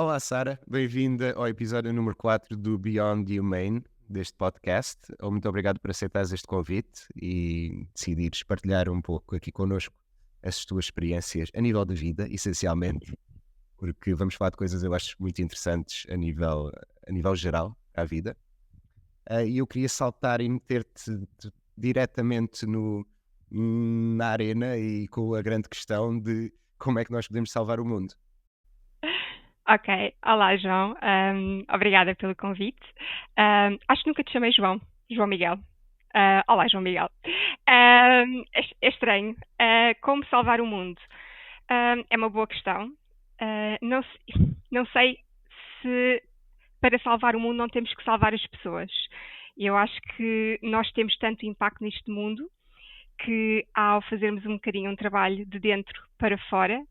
Olá, Sara, bem-vinda ao episódio número 4 do Beyond Humane, deste podcast. Muito obrigado por aceitares este convite e decidires partilhar um pouco aqui connosco as tuas experiências a nível de vida, essencialmente, porque vamos falar de coisas eu acho muito interessantes a nível geral, à vida. E eu queria saltar e meter-te diretamente na arena e com a grande questão de como é que nós podemos salvar o mundo. Ok, olá João, obrigada pelo convite. Acho que nunca te chamei João, João Miguel. Olá João Miguel. É estranho. Como salvar o mundo? É uma boa questão. Não sei se para salvar o mundo não temos que salvar as pessoas. Eu acho que nós temos tanto impacto neste mundo que ao fazermos um bocadinho um trabalho de dentro para fora,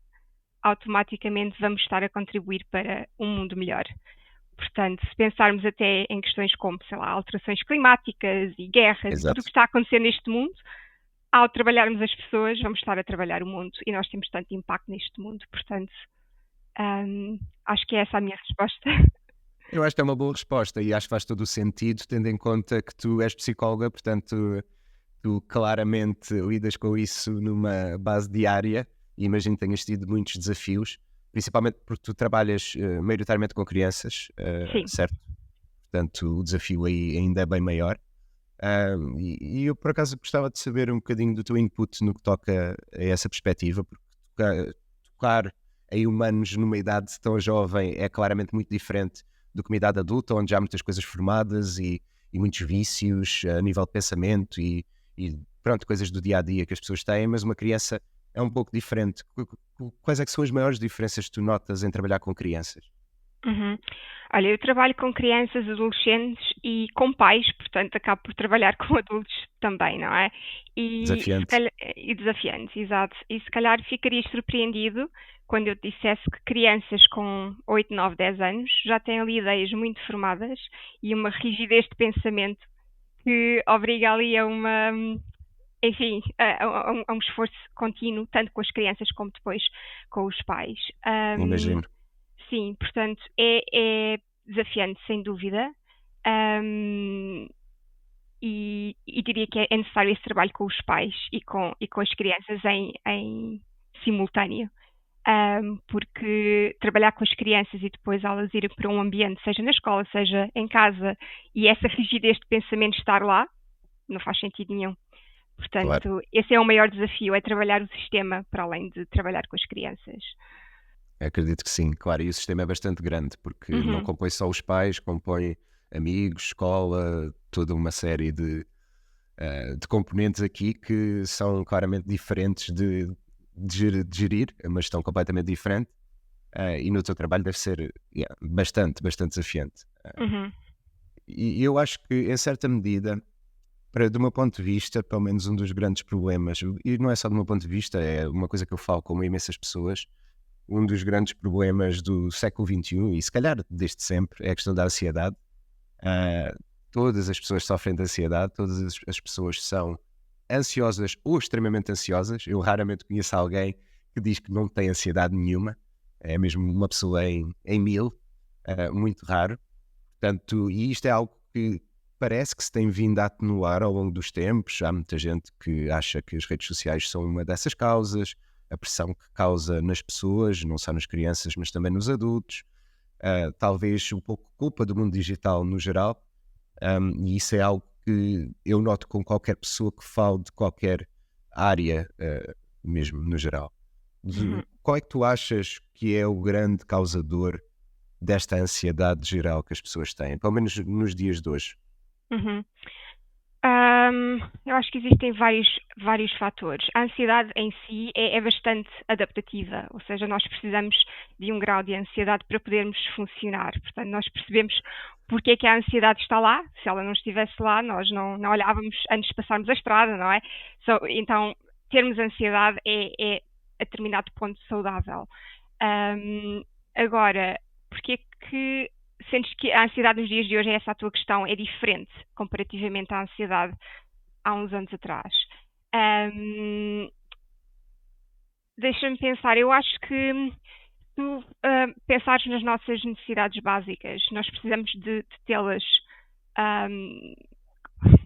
automaticamente vamos estar a contribuir para um mundo melhor. Portanto, se pensarmos até em questões como, sei lá, alterações climáticas e guerras e tudo o que Exato. está a acontecer neste mundo, ao trabalharmos as pessoas, vamos estar a trabalhar o mundo e nós temos tanto impacto neste mundo. Portanto, acho que é essa a minha resposta. Eu acho que é uma boa resposta e acho que faz todo o sentido, tendo em conta que tu és psicóloga, portanto, tu claramente lidas com isso numa base diária e imagino que tenhas tido muitos desafios, principalmente porque tu trabalhas maioritariamente com crianças, Sim. certo? Portanto, o desafio aí ainda é bem maior. E eu, por acaso, gostava de saber um bocadinho do teu input no que toca a essa perspectiva, porque tocar em humanos numa idade tão jovem é claramente muito diferente do que uma idade adulta, onde já há muitas coisas formadas e muitos vícios a nível de pensamento e pronto, coisas do dia a dia que as pessoas têm, mas uma criança é um pouco diferente. Quais é que são as maiores diferenças que tu notas em trabalhar com crianças? Uhum. Olha, eu trabalho com crianças, adolescentes e com pais, portanto acabo por trabalhar com adultos também, não é? Desafiante. E desafiantes, exato. E se calhar ficarias surpreendido quando eu te dissesse que crianças com 8, 9, 10 anos já têm ali ideias muito formadas e uma rigidez de pensamento que obriga ali a uma, enfim, a um esforço contínuo, tanto com as crianças como depois com os pais. Imagino. Sim, portanto, é desafiante, sem dúvida. Ahm, e diria que é necessário esse trabalho com os pais e com as crianças em simultâneo. Porque trabalhar com as crianças e depois elas irem para um ambiente, seja na escola, seja em casa, e essa rigidez de pensamento estar lá, não faz sentido nenhum. Claro. Portanto, esse é o maior desafio, é trabalhar o sistema para além de trabalhar com as crianças. Acredito que sim, claro, e o sistema é bastante grande, porque não Uhum. compõe só os pais, compõe amigos, escola, toda uma série de componentes aqui que são claramente diferentes de gerir, mas estão completamente diferentes, e no teu trabalho deve ser bastante desafiante. Uhum. E eu acho que, em certa medida, do meu ponto de vista, pelo menos um dos grandes problemas, e não é só do meu ponto de vista, é uma coisa que eu falo com imensas pessoas, um dos grandes problemas do século XXI, e se calhar desde sempre, é a questão da ansiedade. Ah, Todas as pessoas sofrem de ansiedade, todas as pessoas são ansiosas ou extremamente ansiosas. Eu raramente conheço alguém que diz que não tem ansiedade nenhuma, é mesmo uma pessoa em mil, muito raro. Portanto, e isto é algo que parece que se tem vindo a atenuar ao longo dos tempos. Há muita gente que acha que as redes sociais são uma dessas causas, a pressão que causa nas pessoas, não só nas crianças, mas também nos adultos. Talvez um pouco culpa do mundo digital no geral, e isso é algo que eu noto com qualquer pessoa que fale de qualquer área, mesmo no geral. Uhum. Qual é que tu achas que é o grande causador desta ansiedade geral que as pessoas têm, pelo menos nos dias de hoje? Uhum. Eu acho que existem vários fatores. A ansiedade em si é bastante adaptativa, ou seja, nós precisamos de um grau de ansiedade para podermos funcionar. Portanto, nós percebemos porque é que a ansiedade está lá. Se ela não estivesse lá, nós não olhávamos antes de passarmos a estrada, não é? Então, termos ansiedade é a determinado ponto saudável. Um, Agora, porque é que sentes que a ansiedade nos dias de hoje, é essa a tua questão, é diferente comparativamente à ansiedade há uns anos atrás? Ahm, Deixa-me pensar, eu acho que tu pensares nas nossas necessidades básicas, nós precisamos de tê-las. ahm,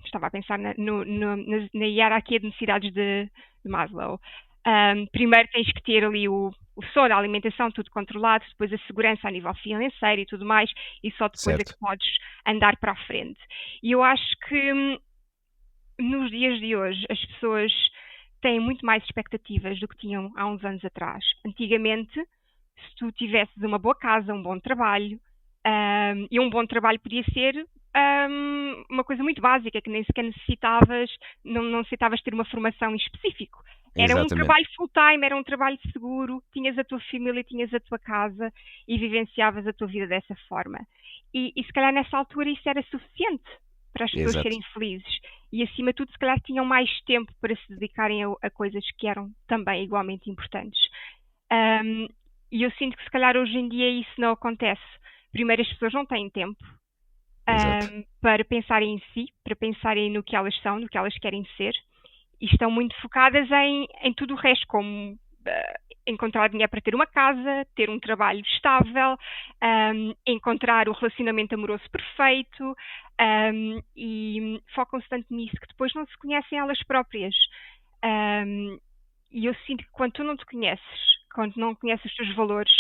Estava a pensar na hierarquia de necessidades de Maslow. Primeiro tens que ter ali o sono, a alimentação, tudo controlado, depois a segurança a nível financeiro e tudo mais, e só depois é que Certo, podes andar para a frente. E eu acho que nos dias de hoje as pessoas têm muito mais expectativas do que tinham há uns anos atrás. Antigamente, se tu tivesses uma boa casa, um bom trabalho, e um bom trabalho podia ser uma coisa muito básica, que nem sequer necessitavas, não necessitavas ter uma formação em específico. Era um exatamente. trabalho full-time, era um trabalho seguro, tinhas a tua família, tinhas a tua casa e vivenciavas a tua vida dessa forma. E se calhar nessa altura isso era suficiente para as pessoas Exato. serem felizes. E acima de tudo, se calhar tinham mais tempo para se dedicarem a coisas que eram também igualmente importantes. Um, e eu sinto que se calhar hoje em dia isso não acontece. Primeiro, as pessoas não têm tempo Exato. para pensarem em si, para pensarem no que elas são, no que elas querem ser, e estão muito focadas em tudo o resto, como encontrar dinheiro para ter uma casa, ter um trabalho estável, encontrar o relacionamento amoroso perfeito, e focam-se tanto nisso que depois não se conhecem elas próprias. E eu sinto que quando tu não te conheces, quando não conheces os teus valores,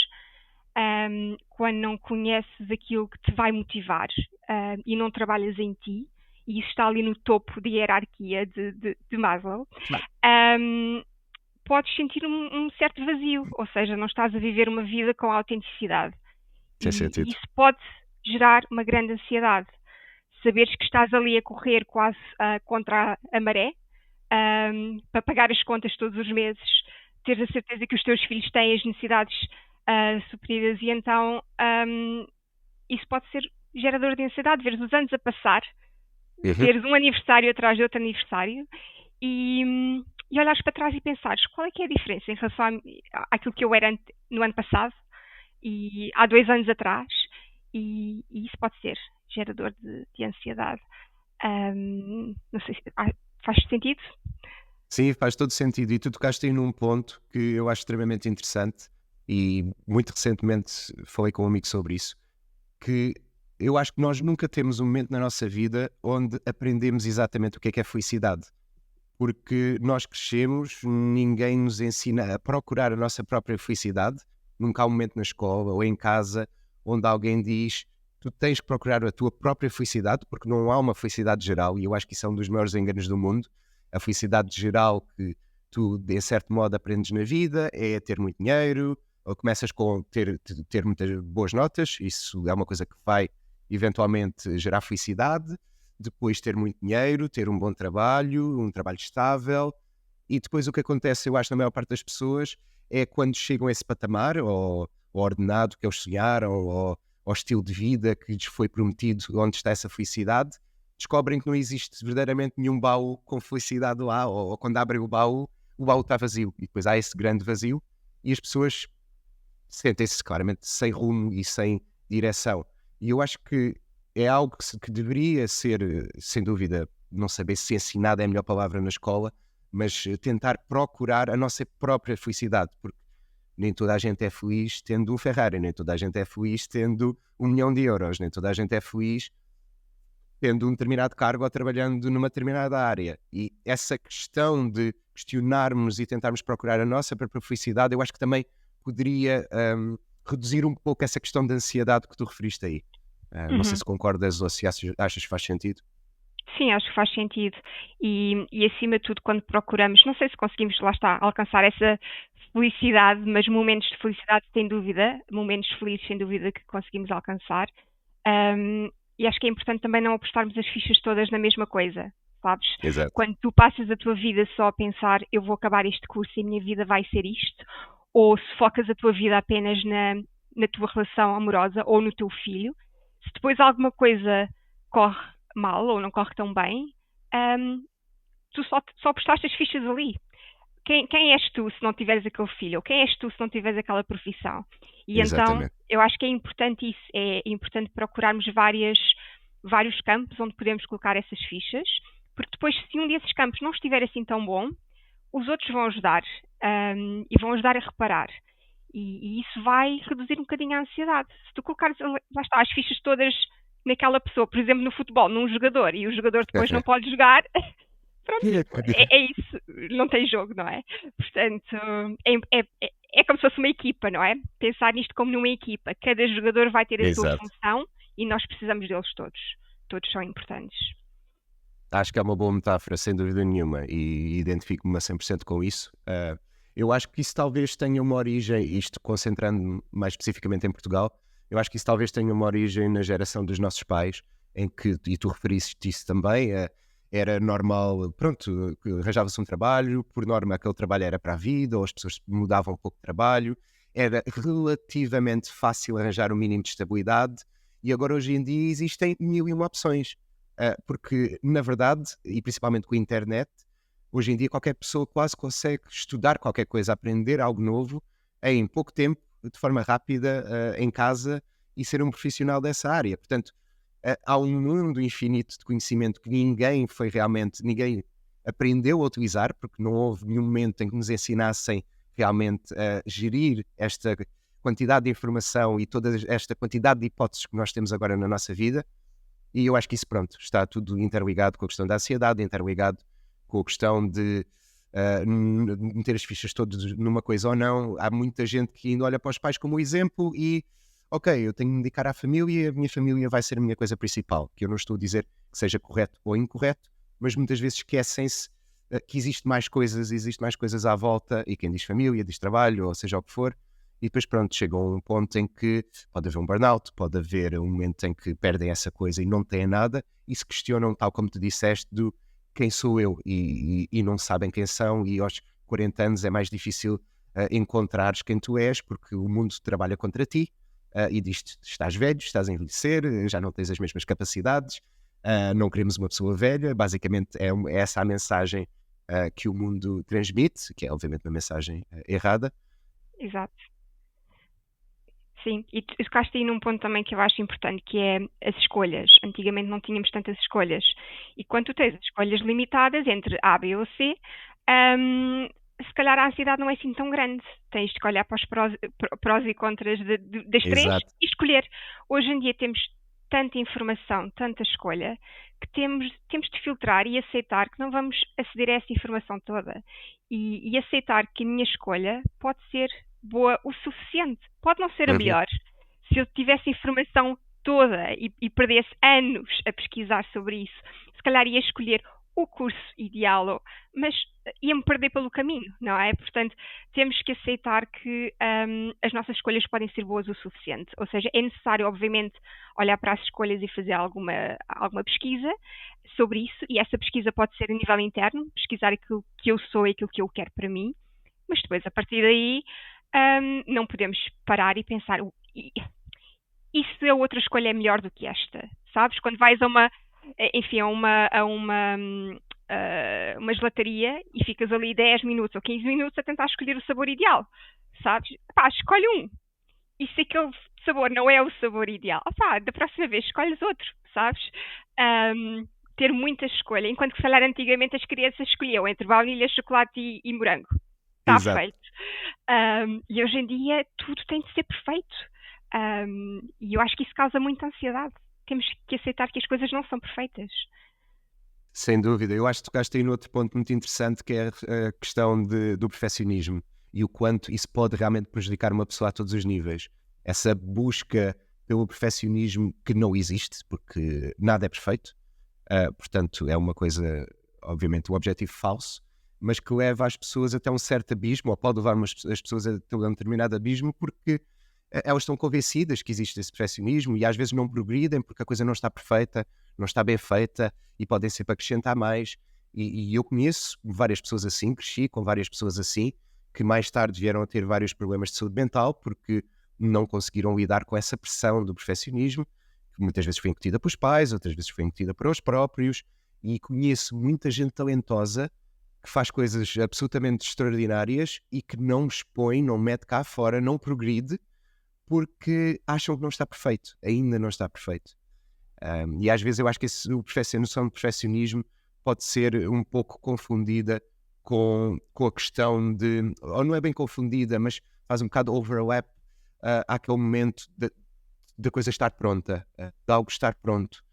quando não conheces aquilo que te vai motivar, e não trabalhas em ti, e isso está ali no topo da hierarquia de Maslow, Claro. podes sentir um certo vazio, ou seja, não estás a viver uma vida com autenticidade. Tem E sentido. isso pode gerar uma grande ansiedade. Saberes que estás ali a correr quase contra a maré, para pagar as contas todos os meses, teres a certeza que os teus filhos têm as necessidades supridas, e então isso pode ser gerador de ansiedade, veres os anos a passar, Uhum. teres um aniversário atrás de outro aniversário e olhares para trás e pensares qual é que é a diferença em relação àquilo que eu era no ano passado e há 2 anos atrás, e isso pode ser gerador de ansiedade. Não sei se faz sentido? Sim, faz todo sentido. E tu tocaste aí num ponto que eu acho extremamente interessante e muito recentemente falei com um amigo sobre isso, que eu acho que nós nunca temos um momento na nossa vida onde aprendemos exatamente o que é felicidade. Porque nós crescemos, ninguém nos ensina a procurar a nossa própria felicidade. Nunca há um momento na escola ou em casa onde alguém diz tu tens que procurar a tua própria felicidade, porque não há uma felicidade geral, e eu acho que isso é um dos maiores enganos do mundo. A felicidade geral que tu, de certo modo, aprendes na vida é ter muito dinheiro, ou começas com ter muitas boas notas, isso é uma coisa que vai eventualmente gerar felicidade. Depois ter muito dinheiro, ter um bom trabalho, um trabalho estável, e depois o que acontece, eu acho, na maior parte das pessoas, é quando chegam a esse patamar, ou ao ordenado que eles sonharam, ou ao estilo de vida que lhes foi prometido, onde está essa felicidade, descobrem que não existe verdadeiramente nenhum baú com felicidade lá, ou quando abrem o baú está vazio, e depois há esse grande vazio, e as pessoas sentem-se claramente sem rumo e sem direção. E eu acho que é algo que deveria ser, sem dúvida, não saber se ensinado é a melhor palavra na escola, mas tentar procurar a nossa própria felicidade, porque nem toda a gente é feliz tendo um Ferrari, nem toda a gente é feliz tendo 1 milhão de euros, nem toda a gente é feliz tendo um determinado cargo ou trabalhando numa determinada área. E essa questão de questionarmos e tentarmos procurar a nossa própria felicidade, eu acho que também poderia reduzir um pouco essa questão de ansiedade que tu referiste aí. Não sei Uhum. se concordas ou se achas que faz sentido. Sim, acho que faz sentido. E acima de tudo, quando procuramos, não sei se conseguimos, lá está, alcançar essa felicidade, mas momentos de felicidade, sem dúvida, momentos felizes, sem dúvida, que conseguimos alcançar. E acho que é importante também não apostarmos as fichas todas na mesma coisa, sabes? Exato. Quando tu passas a tua vida só a pensar, eu vou acabar este curso e a minha vida vai ser isto, ou se focas a tua vida apenas na tua relação amorosa ou no teu filho, se depois alguma coisa corre mal ou não corre tão bem, tu só postaste as fichas ali. Quem és tu se não tiveres aquele filho? Ou quem és tu se não tiveres aquela profissão? E então, Exatamente. eu acho que é importante isso. É importante procurarmos vários campos onde podemos colocar essas fichas, porque depois, se um desses campos não estiver assim tão bom, os outros vão ajudar, e vão ajudar a reparar. E isso vai reduzir um bocadinho a ansiedade. Se tu colocares, lá está, as fichas todas naquela pessoa, por exemplo, no futebol, num jogador, e o jogador depois não pode jogar, pronto, é isso, não tem jogo, não é? Portanto, é como se fosse uma equipa, não é? Pensar nisto como numa equipa. Cada jogador vai ter a sua Exato. função e nós precisamos deles todos. Todos são importantes. Acho que é uma boa metáfora, sem dúvida nenhuma, e identifico-me a 100% com isso. Eu acho que isso talvez tenha uma origem, isto concentrando-me mais especificamente em Portugal, eu acho que isso talvez tenha uma origem na geração dos nossos pais, em que, e tu referiste isso também, era normal, pronto, que arranjava-se um trabalho, por norma aquele trabalho era para a vida, ou as pessoas mudavam um pouco de trabalho, era relativamente fácil arranjar o mínimo de estabilidade, e agora hoje em dia existem mil e uma opções. Porque, na verdade, e principalmente com a internet, hoje em dia qualquer pessoa quase consegue estudar qualquer coisa, aprender algo novo em pouco tempo, de forma rápida, em casa e ser um profissional dessa área. Portanto, há um mundo infinito de conhecimento que ninguém aprendeu a utilizar, porque não houve nenhum momento em que nos ensinassem realmente a gerir esta quantidade de informação e toda esta quantidade de hipóteses que nós temos agora na nossa vida. E eu acho que isso, pronto, está tudo interligado com a questão da ansiedade, interligado com a questão de meter as fichas todas numa coisa ou não. Há muita gente que ainda olha para os pais como exemplo e, ok, eu tenho de me dedicar à família, a minha família vai ser a minha coisa principal. Que eu não estou a dizer que seja correto ou incorreto, mas muitas vezes esquecem-se que existem mais coisas à volta, e quem diz família, diz trabalho, ou seja o que for, e depois pronto, chegam a um ponto em que pode haver um burnout, pode haver um momento em que perdem essa coisa e não têm nada, e se questionam, tal como tu disseste, do quem sou eu, e não sabem quem são, e aos 40 anos é mais difícil encontrares quem tu és, porque o mundo trabalha contra ti, e diz-te, estás velho, estás a envelhecer, já não tens as mesmas capacidades, não queremos uma pessoa velha, basicamente é essa a mensagem que o mundo transmite, que é obviamente uma mensagem errada. Exato. Sim, e tocaste aí num ponto também que eu acho importante, que é as escolhas. Antigamente não tínhamos tantas escolhas. E quando tu tens escolhas limitadas entre A, B ou C, se calhar a ansiedade não é assim tão grande. Tens de olhar para os prós e contras das três Exato. e escolher. Hoje em dia temos tanta informação, tanta escolha, que temos de filtrar e aceitar que não vamos aceder a essa informação toda. E aceitar que a minha escolha pode ser boa o suficiente. Pode não ser a Uhum. melhor. Se eu tivesse informação toda e perdesse anos a pesquisar sobre isso, se calhar ia escolher o curso ideal, mas ia-me perder pelo caminho, não é? Portanto, temos que aceitar que as nossas escolhas podem ser boas o suficiente. Ou seja, é necessário, obviamente, olhar para as escolhas e fazer alguma pesquisa sobre isso, e essa pesquisa pode ser a nível interno, pesquisar aquilo que eu sou e aquilo que eu quero para mim, mas depois, a partir daí, não podemos parar e pensar, e se a outra escolha é melhor do que esta? Sabes? Quando vais a uma gelataria e ficas ali 10 minutos ou 15 minutos a tentar escolher o sabor ideal, sabes? Pá, escolhe um. E se aquele sabor não é o sabor ideal, da próxima vez escolhes outro, sabes? Ter muita escolha, enquanto que, se calhar, antigamente as crianças escolhiam entre baunilha, chocolate e morango. Está Exato. feito. E hoje em dia tudo tem de ser perfeito. E eu acho que isso causa muita ansiedade. Temos que aceitar que as coisas não são perfeitas. Sem dúvida. Eu acho que tocaste aí outro ponto muito interessante, que é a questão do perfeccionismo e o quanto isso pode realmente prejudicar uma pessoa a todos os níveis. Essa busca pelo perfeccionismo que não existe, porque nada é perfeito. Portanto, é uma coisa, obviamente, um objetivo falso, mas que leva as pessoas até um certo abismo, ou pode levar as pessoas até um determinado abismo, porque elas estão convencidas que existe esse perfeccionismo e às vezes não progridem porque a coisa não está perfeita, não está bem feita, e podem sempre acrescentar mais. E eu conheço várias pessoas assim, cresci com várias pessoas assim, que mais tarde vieram a ter vários problemas de saúde mental porque não conseguiram lidar com essa pressão do perfeccionismo, que muitas vezes foi incutida pelos pais, outras vezes foi incutida por eles próprios. E conheço muita gente talentosa que faz coisas absolutamente extraordinárias e que não expõe, não mete cá fora, não progride, porque acham que não está perfeito, ainda não está perfeito. E às vezes eu acho que a noção de perfeccionismo pode ser um pouco confundida com a questão de, ou não é bem confundida, mas faz um bocado overlap àquele momento da coisa estar pronta, de algo estar pronto.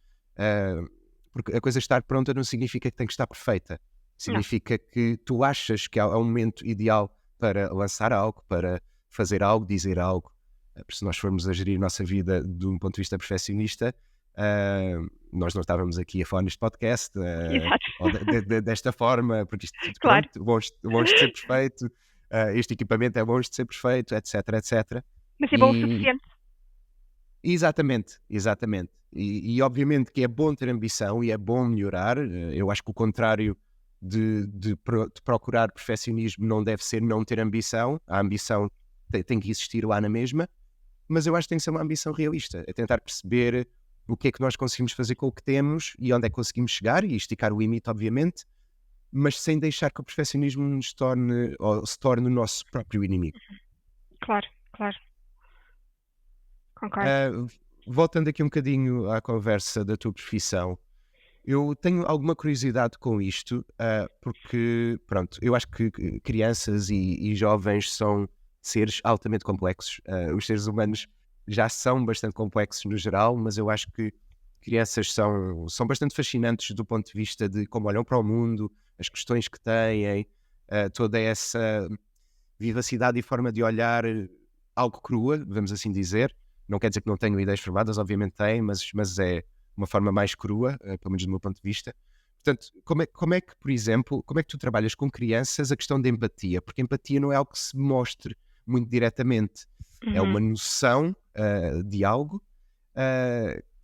Porque a coisa estar pronta não significa que tem que estar perfeita. Não, Significa que tu achas que é o momento ideal para lançar algo, para fazer algo, dizer algo. Se nós formos a gerir a nossa vida de um ponto de vista perfeccionista, nós não estávamos aqui a falar neste podcast exato, ou desta forma, porque isto, claro. pronto, longe de ser perfeito, este equipamento é longe de ser perfeito, etc, etc. Mas é bom o E, suficiente. exatamente, exatamente. E obviamente que é bom ter ambição e é bom melhorar. Eu acho que o contrário de procurar perfeccionismo não deve ser não ter ambição. A ambição tem que existir lá na mesma, mas eu acho que tem que ser uma ambição realista. É tentar perceber o que é que nós conseguimos fazer com o que temos e onde é que conseguimos chegar e esticar o limite, obviamente, mas sem deixar que o perfeccionismo nos torne ou se torne o nosso próprio inimigo. Claro, claro, concordo. Ah, voltando aqui um bocadinho à conversa da tua profissão, eu tenho alguma curiosidade com isto, porque, pronto, eu acho que crianças e jovens são seres altamente complexos. Os seres humanos já são bastante complexos no geral, mas eu acho que crianças são bastante fascinantes do ponto de vista de como olham para o mundo, as questões que têm, toda essa vivacidade e forma de olhar algo crua, vamos assim dizer. Não quer dizer que não tenham ideias formadas, obviamente têm, mas é uma forma mais crua, pelo menos do meu ponto de vista. Portanto, como é que, por exemplo, como é que tu trabalhas com crianças a questão da empatia? Porque empatia não é algo que se mostre muito diretamente. É uma Uhum. noção de algo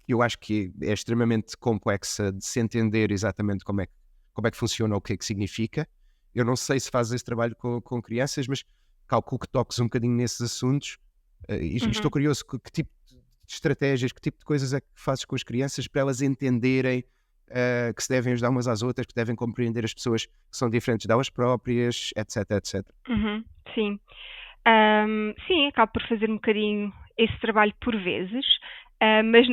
que eu acho que é extremamente complexa de se entender exatamente como é que funciona, o que é que significa. Eu não sei se fazes esse trabalho com crianças, mas calculo que toques um bocadinho nesses assuntos. E estou Uhum. curioso, que tipo de estratégias, que tipo de coisas é que fazes com as crianças para elas entenderem que se devem ajudar umas às outras, que devem compreender as pessoas que são diferentes delas próprias, etc, etc. Uhum. Sim. Sim, acabo por fazer um bocadinho esse trabalho por vezes, mas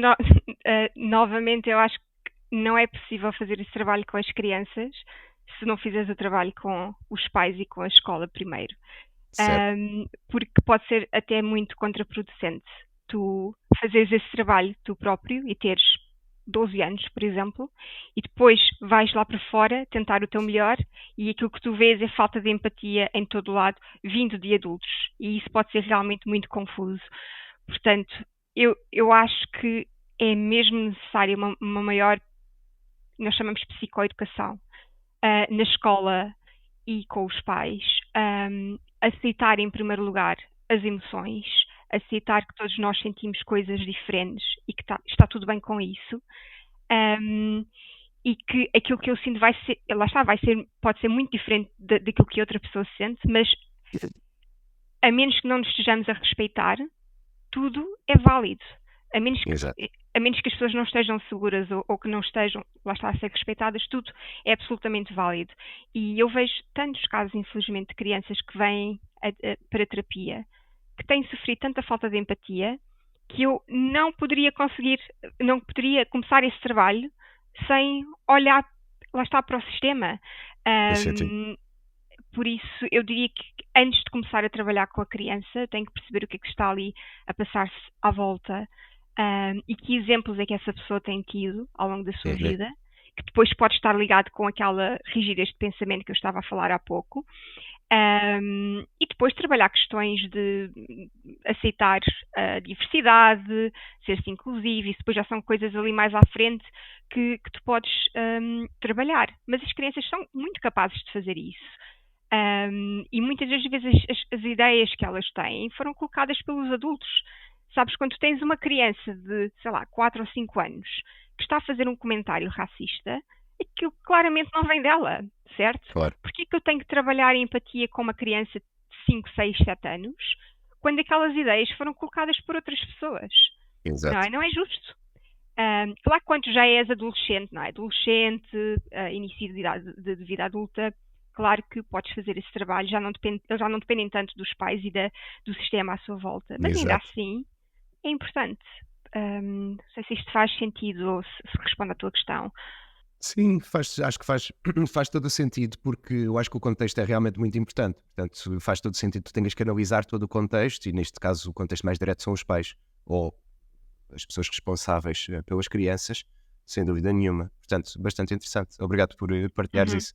novamente eu acho que não é possível fazer esse trabalho com as crianças se não fizeres o trabalho com os pais e com a escola primeiro. Certo. Porque pode ser até muito contraproducente tu fazeres esse trabalho tu próprio e teres 12 anos, por exemplo, e depois vais lá para fora tentar o teu melhor e aquilo que tu vês é falta de empatia em todo o lado, vindo de adultos, e isso pode ser realmente muito confuso. Portanto, eu acho que é mesmo necessária uma maior, nós chamamos psicoeducação, na escola e com os pais, aceitar em primeiro lugar as emoções, aceitar que todos nós sentimos coisas diferentes e que está tudo bem com isso. E que aquilo que eu sinto vai ser, lá está, pode ser muito diferente daquilo que outra pessoa sente, mas a menos que não nos estejamos a respeitar, tudo é válido. A menos que, Exato. a menos que as pessoas não estejam seguras ou que não estejam, lá está, a ser respeitadas, tudo é absolutamente válido. E eu vejo tantos casos, infelizmente, de crianças que vêm para terapia, que têm sofrido tanta falta de empatia, que eu não poderia começar esse trabalho sem olhar, lá está, para o sistema. Faz sentido. Por isso, eu diria que antes de começar a trabalhar com a criança, tenho que perceber o que é que está ali a passar-se à volta, e que exemplos é que essa pessoa tem tido ao longo da sua Uhum. vida, que depois pode estar ligado com aquela rigidez de pensamento que eu estava a falar há pouco. E depois trabalhar questões de aceitar a diversidade, ser-se inclusivo, isso depois já são coisas ali mais à frente que tu podes trabalhar. Mas as crianças são muito capazes de fazer isso. E muitas das vezes as ideias que elas têm foram colocadas pelos adultos. Sabes, quando tens uma criança de, sei lá, 4 ou 5 anos que está a fazer um comentário racista, aquilo claramente não vem dela, certo? Claro. Porquê que eu tenho que trabalhar em empatia com uma criança de 5, 6, 7 anos quando aquelas ideias foram colocadas por outras pessoas? Não Exato. é? Não é justo. Claro que quando já és adolescente, não é? Adolescente, início de vida adulta, claro que podes fazer esse trabalho, eles já não dependem tanto dos pais e do sistema à sua volta, mas ainda Exato. assim é importante. Não sei se isto faz sentido ou se responde à tua questão. Sim, acho que faz, faz todo o sentido, porque eu acho que o contexto é realmente muito importante. Portanto, faz todo o sentido que tu tenhas que analisar todo o contexto, e neste caso o contexto mais direto são os pais, ou as pessoas responsáveis pelas crianças, sem dúvida nenhuma. Portanto, bastante interessante. Obrigado por partilhares Uhum. isso.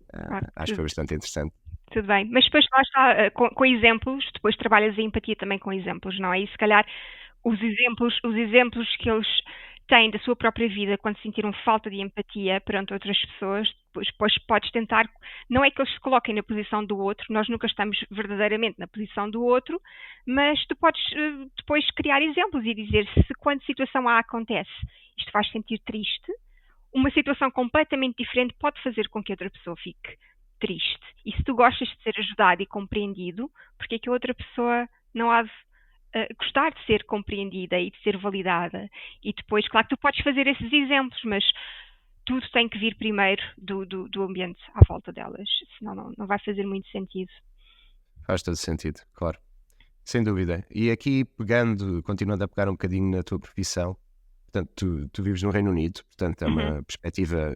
Claro, Acho que foi bastante interessante. tudo bem. Mas depois lá está, com exemplos, depois trabalhas a empatia também com exemplos, não é? E se calhar os exemplos que eles têm da sua própria vida quando sentiram falta de empatia perante outras pessoas, depois podes tentar, não é que eles se coloquem na posição do outro, nós nunca estamos verdadeiramente na posição do outro, mas tu podes depois criar exemplos e dizer se quando situação A acontece, isto faz sentir triste, uma situação completamente diferente pode fazer com que outra pessoa fique triste. E se tu gostas de ser ajudado e compreendido, porque é que a outra pessoa não há de gostar de ser compreendida e de ser validada? E depois, claro que tu podes fazer esses exemplos, mas tudo tem que vir primeiro do ambiente à volta delas, senão não vai fazer muito sentido. Faz todo sentido, claro. Sem dúvida. E aqui, continuando a pegar um bocadinho na tua profissão, portanto, tu vives no Reino Unido, portanto, é Uhum. uma perspectiva,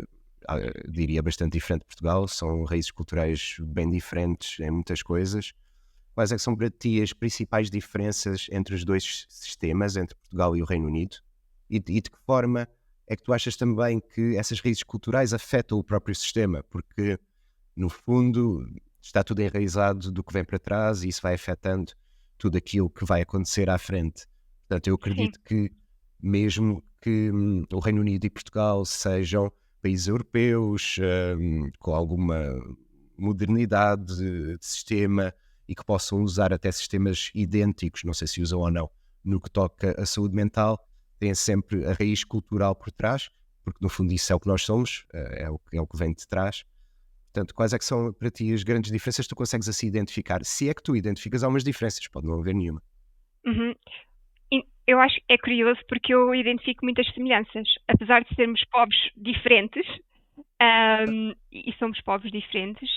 diria, bastante diferente de Portugal, são raízes culturais bem diferentes em muitas coisas. Quais é que são para ti as principais diferenças entre os dois sistemas, entre Portugal e o Reino Unido? E de que forma é que tu achas também que essas raízes culturais afetam o próprio sistema? Porque, no fundo, está tudo enraizado do que vem para trás e isso vai afetando tudo aquilo que vai acontecer à frente. Portanto, eu Sim. acredito que, mesmo que o Reino Unido e Portugal sejam países europeus, com alguma modernidade de sistema, e que possam usar até sistemas idênticos, não sei se usam ou não, no que toca à saúde mental, têm sempre a raiz cultural por trás, porque no fundo isso é o que nós somos, é o que vem de trás. Portanto, quais é que são para ti as grandes diferenças que tu consegues assim identificar? Se é que tu identificas algumas diferenças, pode não haver nenhuma. Uhum. Eu acho que é curioso porque eu identifico muitas semelhanças. Apesar de sermos povos diferentes, e somos povos diferentes,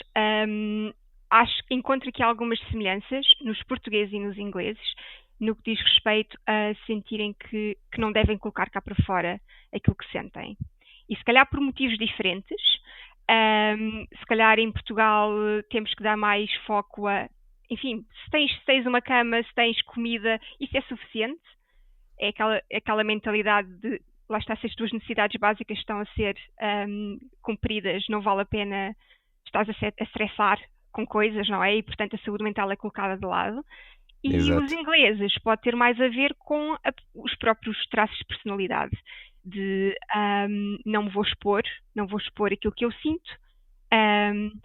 acho que encontro aqui algumas semelhanças nos portugueses e nos ingleses, no que diz respeito a sentirem que não devem colocar cá para fora aquilo que sentem. E se calhar por motivos diferentes, se calhar em Portugal temos que dar mais foco a, enfim, se tens uma cama, se tens comida, isso é suficiente. É aquela mentalidade de lá está, se as tuas necessidades básicas estão a ser cumpridas, não vale a pena estás a estressar com coisas, não é? E portanto a saúde mental é colocada de lado. E os Exato. ingleses pode ter mais a ver com os próprios traços de personalidade, de não me vou expor, não vou expor aquilo que eu sinto.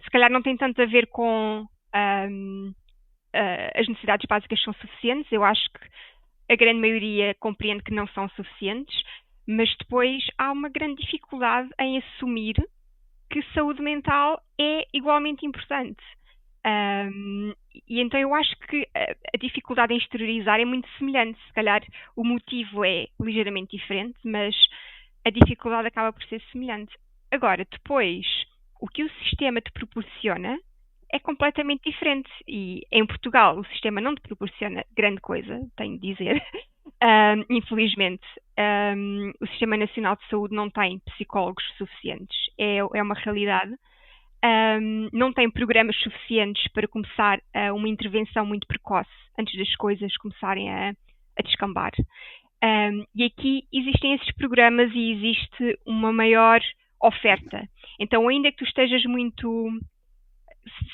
Se calhar não tem tanto a ver com as necessidades básicas são suficientes. Eu acho que a grande maioria compreende que não são suficientes, mas depois há uma grande dificuldade em assumir que saúde mental é igualmente importante. E então eu acho que a dificuldade em exteriorizar é muito semelhante. Se calhar o motivo é ligeiramente diferente, mas a dificuldade acaba por ser semelhante. Agora, depois, o que o sistema te proporciona é completamente diferente. E em Portugal o sistema não te proporciona grande coisa, tenho de dizer. Infelizmente, o Sistema Nacional de Saúde não tem psicólogos suficientes. É uma realidade. Não tem programas suficientes para começar uma intervenção muito precoce antes das coisas começarem a descambar. E aqui existem esses programas e existe uma maior oferta. Então, ainda que tu estejas muito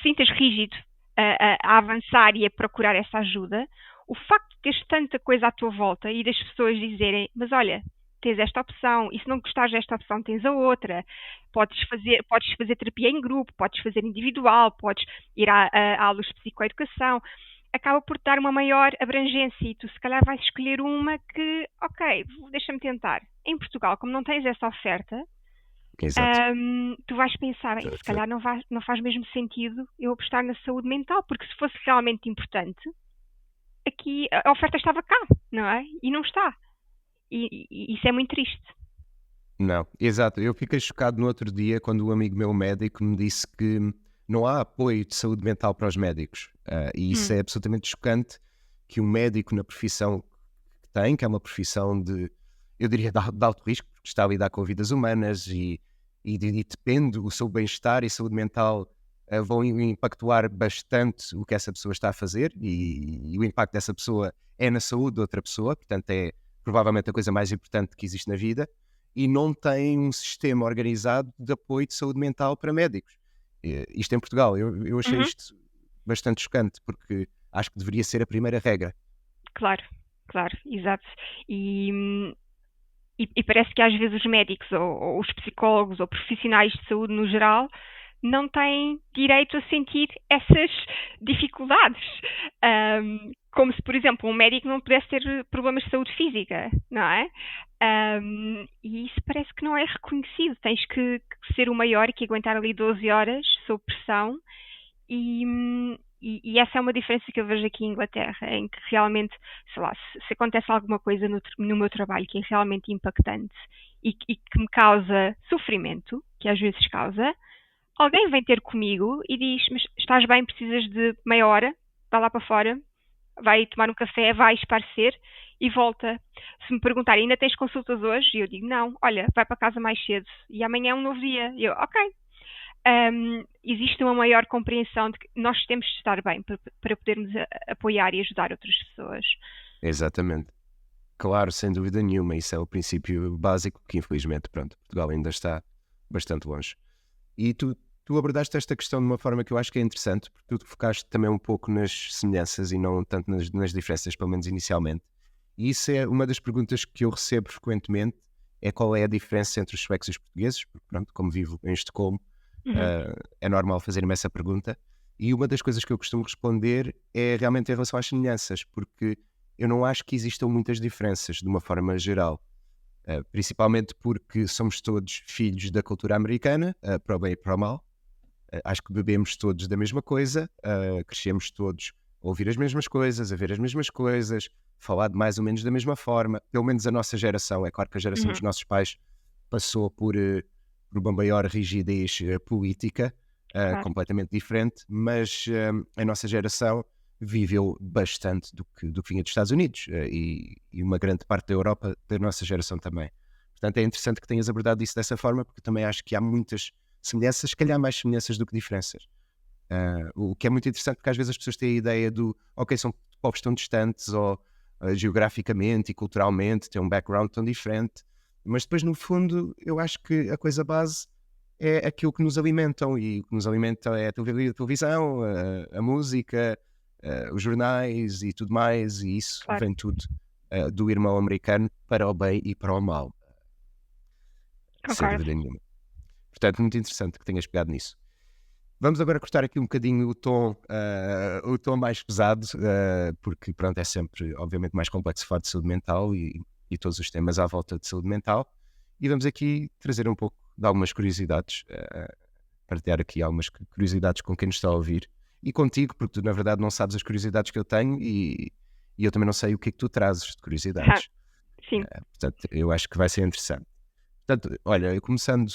sintas rígido a avançar e a procurar essa ajuda, o facto de teres tanta coisa à tua volta e das pessoas dizerem, mas olha, tens esta opção, e se não gostares desta opção, tens a outra. Podes fazer terapia em grupo, podes fazer individual, podes ir a aulas de psicoeducação. Acaba por te dar uma maior abrangência e tu se calhar vais escolher uma que, ok, deixa-me tentar. Em Portugal, como não tens essa oferta, Exato. tu vais pensar, "Bem, se calhar não faz mesmo sentido eu apostar na saúde mental, porque se fosse realmente importante, aqui a oferta estava cá, não é? E não está. E isso é muito triste. Não, exato. Eu fiquei chocado no outro dia quando um amigo meu médico me disse que não há apoio de saúde mental para os médicos. E isso Hum, é absolutamente chocante, que um médico na profissão que tem, que é uma profissão de, eu diria, de alto risco, porque está a lidar com vidas humanas e depende, o seu bem-estar e saúde mental vão impactuar bastante o que essa pessoa está a fazer e o impacto dessa pessoa é na saúde de outra pessoa, portanto é provavelmente a coisa mais importante que existe na vida, e não tem um sistema organizado de apoio de saúde mental para médicos. Isto em Portugal, eu achei Uhum. isto bastante chocante, porque acho que deveria ser a primeira regra. Claro, claro, exato. E, e parece que às vezes os médicos ou os psicólogos ou profissionais de saúde no geral não têm direito a sentir essas dificuldades. Como se, por exemplo, um médico não pudesse ter problemas de saúde física, não é? E isso parece que não é reconhecido. Tens que ser o maior e que aguentar ali 12 horas sob pressão. E essa é uma diferença que eu vejo aqui em Inglaterra, em que realmente, sei lá, se acontece alguma coisa no meu trabalho que é realmente impactante e que me causa sofrimento, que às vezes causa, alguém vem ter comigo e diz: Mas estás bem, precisas de meia hora? Vai lá para fora, vai tomar um café, vai esparecer e volta. Se me perguntarem: Ainda tens consultas hoje? E eu digo: Não, olha, vai para casa mais cedo e amanhã é um novo dia. E eu: Ok. Existe uma maior compreensão de que nós temos de estar bem para podermos apoiar e ajudar outras pessoas. Exatamente. Claro, sem dúvida nenhuma, isso é o princípio básico que infelizmente, pronto, Portugal ainda está bastante longe. E tu abordaste esta questão de uma forma que eu acho que é interessante, porque tu focaste também um pouco nas semelhanças e não tanto nas diferenças, pelo menos inicialmente. E isso é uma das perguntas que eu recebo frequentemente, é qual é a diferença entre os suecos e os portugueses, porque pronto, como vivo em Estocolmo, Uhum. é normal fazer-me essa pergunta. E uma das coisas que eu costumo responder é realmente em relação às semelhanças, porque eu não acho que existam muitas diferenças de uma forma geral. Principalmente porque somos todos filhos da cultura americana, para o bem e para o mal. Acho que bebemos todos da mesma coisa, crescemos todos a ouvir as mesmas coisas, a ver as mesmas coisas, falar de mais ou menos da mesma forma. Pelo menos a nossa geração, é claro que a geração Uhum. dos nossos pais passou por uma maior rigidez política, Claro. completamente diferente, mas a nossa geração viveu bastante do que vinha dos Estados Unidos e uma grande parte da Europa da nossa geração também. Portanto, é interessante que tenhas abordado isso dessa forma, porque também acho que há muitas semelhanças, se calhar mais semelhanças do que diferenças. O que é muito interessante, porque às vezes as pessoas têm a ideia do, ok, são povos tão distantes, ou geograficamente e culturalmente têm um background tão diferente, mas depois no fundo eu acho que a coisa base é aquilo que nos alimentam, e o que nos alimenta é a televisão, a música, os jornais e tudo mais, e isso Claro. vem tudo do irmão americano para o bem e para o mal, sem Concordo. dúvida nenhuma. Portanto, muito interessante que tenhas pegado nisso. Vamos agora cortar aqui um bocadinho o tom mais pesado, porque pronto, é sempre, obviamente, mais complexo falar de saúde mental e todos os temas à volta de saúde mental. E vamos aqui trazer um pouco de algumas curiosidades, partilhar aqui algumas curiosidades com quem nos está a ouvir e contigo, porque tu, na verdade, não sabes as curiosidades que eu tenho e eu também não sei o que é que tu trazes de curiosidades. Sim. Portanto, eu acho que vai ser interessante. Portanto, olha, eu começando